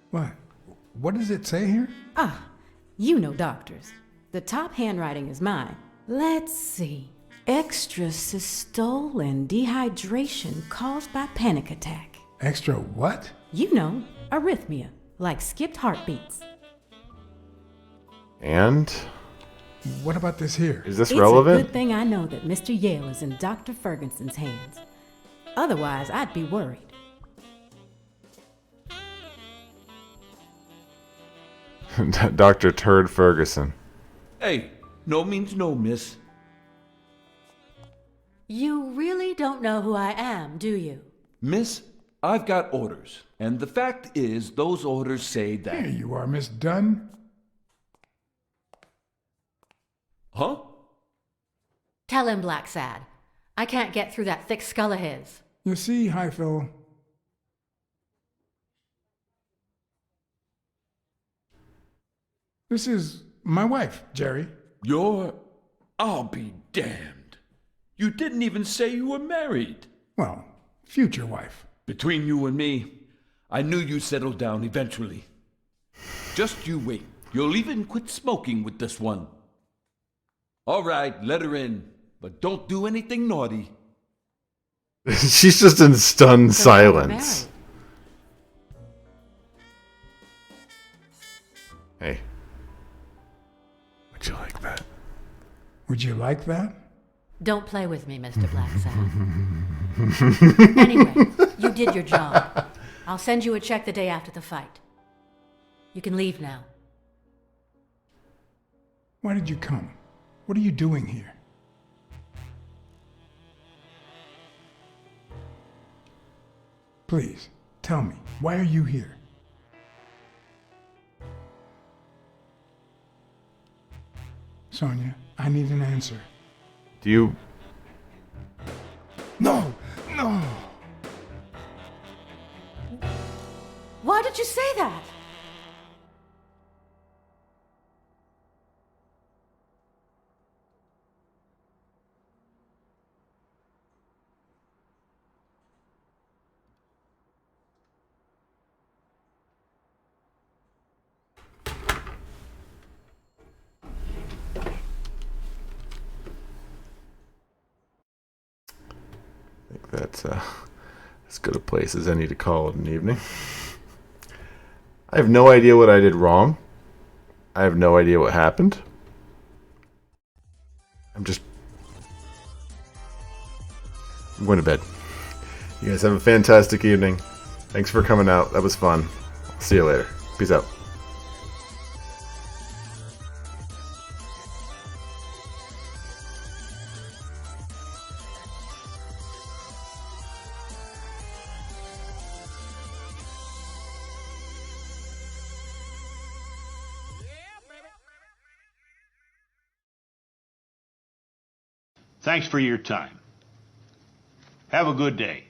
What? What does it say here? Ah, you know doctors. The top handwriting is mine. Let's see. Extrasystole and dehydration caused by panic attack. Extra what? You know, arrhythmia, like skipped heartbeats. And? What about this here? Is this relevant? It's a good thing I know that Mr. Yale is in Dr. Ferguson's hands. Otherwise, I'd be worried. Dr. Turd Ferguson. Hey, no means no, miss. You really don't know who I am, do you? Miss, I've got orders. And the fact is, those orders say that... Here you are, Miss Dunn. Huh? Tell him, Blacksad. I can't get through that thick skull of his. You see, Highfill, this is my wife, Jerry. I'll be damned. You didn't even say you were married. Well, future wife. Between you and me, I knew you'd settle down eventually. Just you wait. You'll even quit smoking with this one. All right, let her in, but don't do anything naughty. She's just in stunned silence. Hey. Would you like that? Would you like that? Don't play with me, Mr. Blacksad. Anyway, you did your job. I'll send you a check the day after the fight. You can leave now. Why did you come? What are you doing here? Please, tell me, why are you here? Sonia, I need an answer. Do you... No! No! Why did you say that? I think that's as good a place as any to call it an evening. I have no idea what I did wrong. I have no idea what happened. I'm going to bed. You guys have a fantastic evening. Thanks for coming out. That was fun. See you later. Peace out. Thanks for your time. Have a good day.